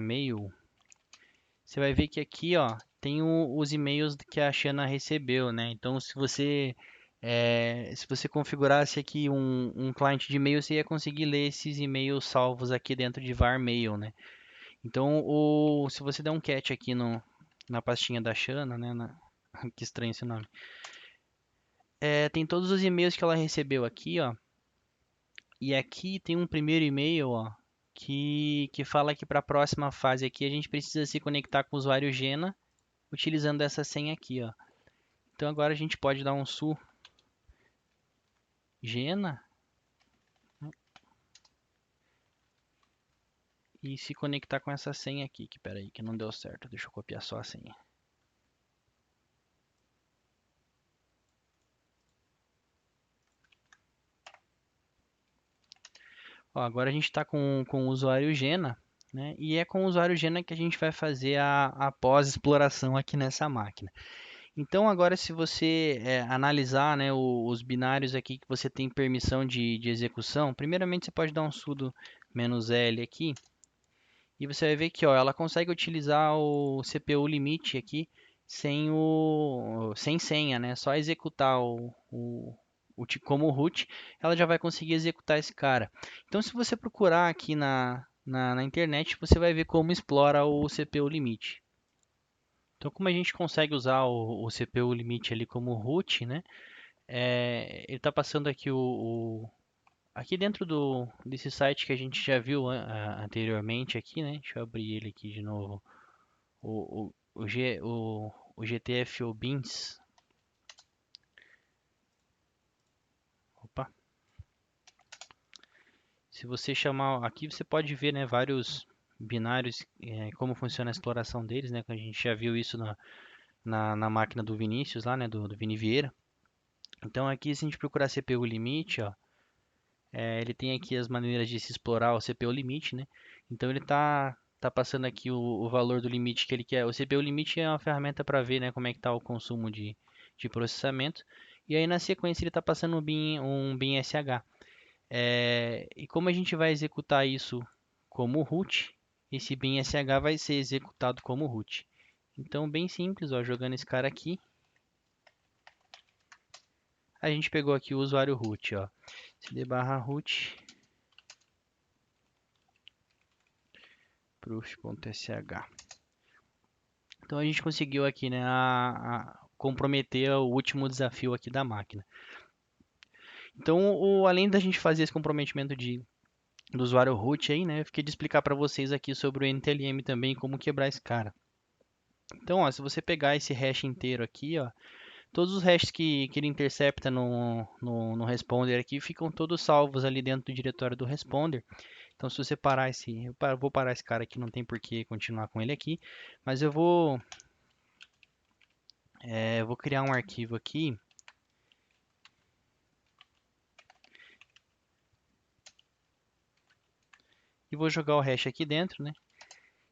/mail, você vai ver que aqui, ó, tem os e-mails que a Shana recebeu, né? Então, se você configurasse aqui um cliente de e-mail, você ia conseguir ler esses e-mails salvos aqui dentro de var mail, né? Então, se você der um cat aqui na pastinha da Shana, né? Que estranho esse nome. Tem todos os e-mails que ela recebeu aqui, ó. E aqui tem um primeiro e-mail, ó, que fala que para a próxima fase aqui a gente precisa se conectar com o usuário Gena utilizando essa senha aqui, ó. Então agora a gente pode dar um su Gena e se conectar com essa senha aqui, que peraí, que não deu certo. Deixa eu copiar só a senha. Ó, agora a gente está com o usuário Gena, né? E é com o usuário Gena que a gente vai fazer a pós-exploração aqui nessa máquina. Então agora se você analisar, né, os binários aqui que você tem permissão de execução, primeiramente você pode dar um sudo "-l" aqui e você vai ver que, ó, ela consegue utilizar o CPU limite aqui sem senha, né? Só executar como root, ela já vai conseguir executar esse cara. Então se você procurar aqui na internet, você vai ver como explora o CPU limite. Então, como a gente consegue usar o CPU limite ali como root, né? Ele está passando aqui aqui dentro desse site que a gente já viu anteriormente aqui, né? Deixa eu abrir ele aqui de novo. O GTFO Beans. Opa. Se você chamar aqui, você pode ver, né, vários binários, como funciona a exploração deles, né? Que a gente já viu isso na máquina do Vinícius lá, né? Do Vini Vieira. Então aqui, se a gente procurar CPU limite, ó, ele tem aqui as maneiras de se explorar o CPU limite, né? Então ele tá passando aqui o valor do limite que ele quer. O CPU limite é uma ferramenta para ver, né, como é que está o consumo de processamento. E aí na sequência ele está passando um bin SH. E como a gente vai executar isso como root, esse bin SH vai ser executado como root. Então bem simples, ó, jogando esse cara aqui, a gente pegou aqui o usuário root, ó. cd/root proof.sh. Então a gente conseguiu aqui, né, a comprometer o último desafio aqui da máquina. Então, além da gente fazer esse comprometimento do usuário root aí, né, eu fiquei de explicar para vocês aqui sobre o NTLM também, como quebrar esse cara. Então, ó, se você pegar esse hash inteiro aqui, ó, todos os hashes que ele intercepta no responder aqui ficam todos salvos ali dentro do diretório do responder. Então, se você parar vou parar esse cara aqui, não tem por que continuar com ele aqui, mas eu vou criar um arquivo aqui e vou jogar o hash aqui dentro, né?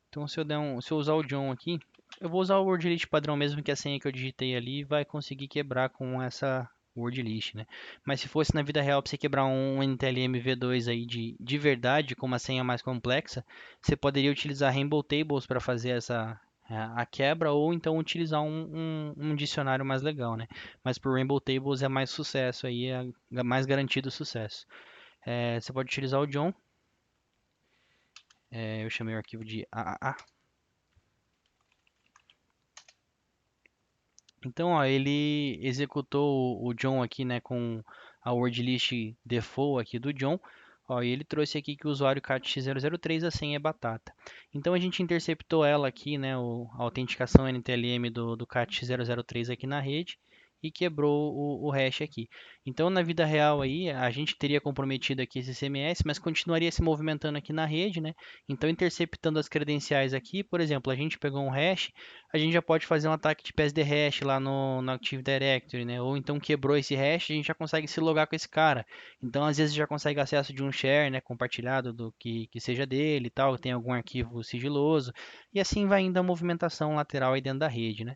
Então, se eu usar o John aqui, eu vou usar o word list padrão mesmo, que a senha que eu digitei ali vai conseguir quebrar com essa word list, né? Mas se fosse na vida real para você quebrar um NTLM V2 aí de verdade, com uma senha mais complexa, você poderia utilizar Rainbow Tables para fazer a quebra, ou então utilizar um dicionário mais legal, né? Mas por Rainbow Tables é mais sucesso aí, é mais garantido o sucesso. Você pode utilizar o John. Eu chamei o arquivo de AAA. Então, ó, ele executou o John aqui, né, com a word list default aqui do John. Ó, e ele trouxe aqui que o usuário cat003, a senha é batata. Então a gente interceptou ela aqui, né, a autenticação NTLM do cat003 aqui na rede e quebrou o hash aqui. Então na vida real aí a gente teria comprometido aqui esse CMS, mas continuaria se movimentando aqui na rede, né? Então interceptando as credenciais aqui, por exemplo, a gente pegou um hash, a gente já pode fazer um ataque de PSD hash lá no Active Directory, né? Ou então quebrou esse hash, a gente já consegue se logar com esse cara. Então, às vezes já consegue acesso de um share, né, compartilhado do que seja dele e tal, tem algum arquivo sigiloso, e assim vai indo a movimentação lateral aí dentro da rede, né?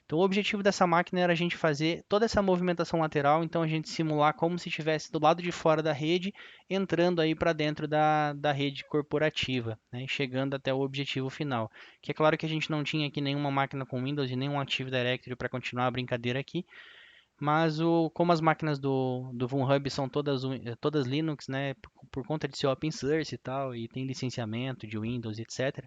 Então, o objetivo dessa máquina era a gente fazer toda essa movimentação lateral, então a gente simular como se estivesse do lado de fora da rede, entrando aí para dentro da rede corporativa, né, chegando até o objetivo final. Que é claro que a gente não tinha aqui nenhuma máquina com Windows e nenhum Active Directory para continuar a brincadeira aqui, mas como as máquinas do VunHub são todas Linux, né, por conta de ser open source e tal, e tem licenciamento de Windows, etc.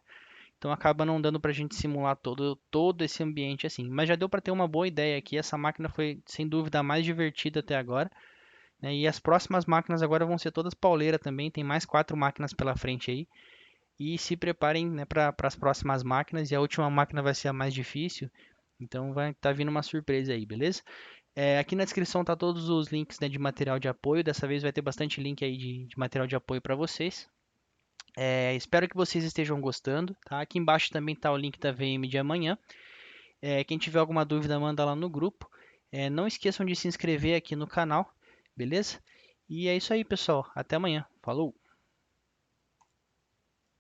Então acaba não dando para a gente simular todo esse ambiente assim. Mas já deu para ter uma boa ideia aqui. Essa máquina foi sem dúvida a mais divertida até agora, né, e as próximas máquinas agora vão ser todas pauleira também. Tem mais 4 máquinas pela frente aí. E se preparem, né, para as próximas máquinas. E a última máquina vai ser a mais difícil. Então vai estar vindo uma surpresa aí, beleza? Aqui na descrição tá todos os links, né, de material de apoio. Dessa vez vai ter bastante link aí de material de apoio para vocês. Espero que vocês estejam gostando, tá? Aqui embaixo também tá o link da VM de amanhã. Quem tiver alguma dúvida, manda lá no grupo. Não esqueçam de se inscrever aqui no canal, beleza? E é isso aí, pessoal. Até amanhã. Falou!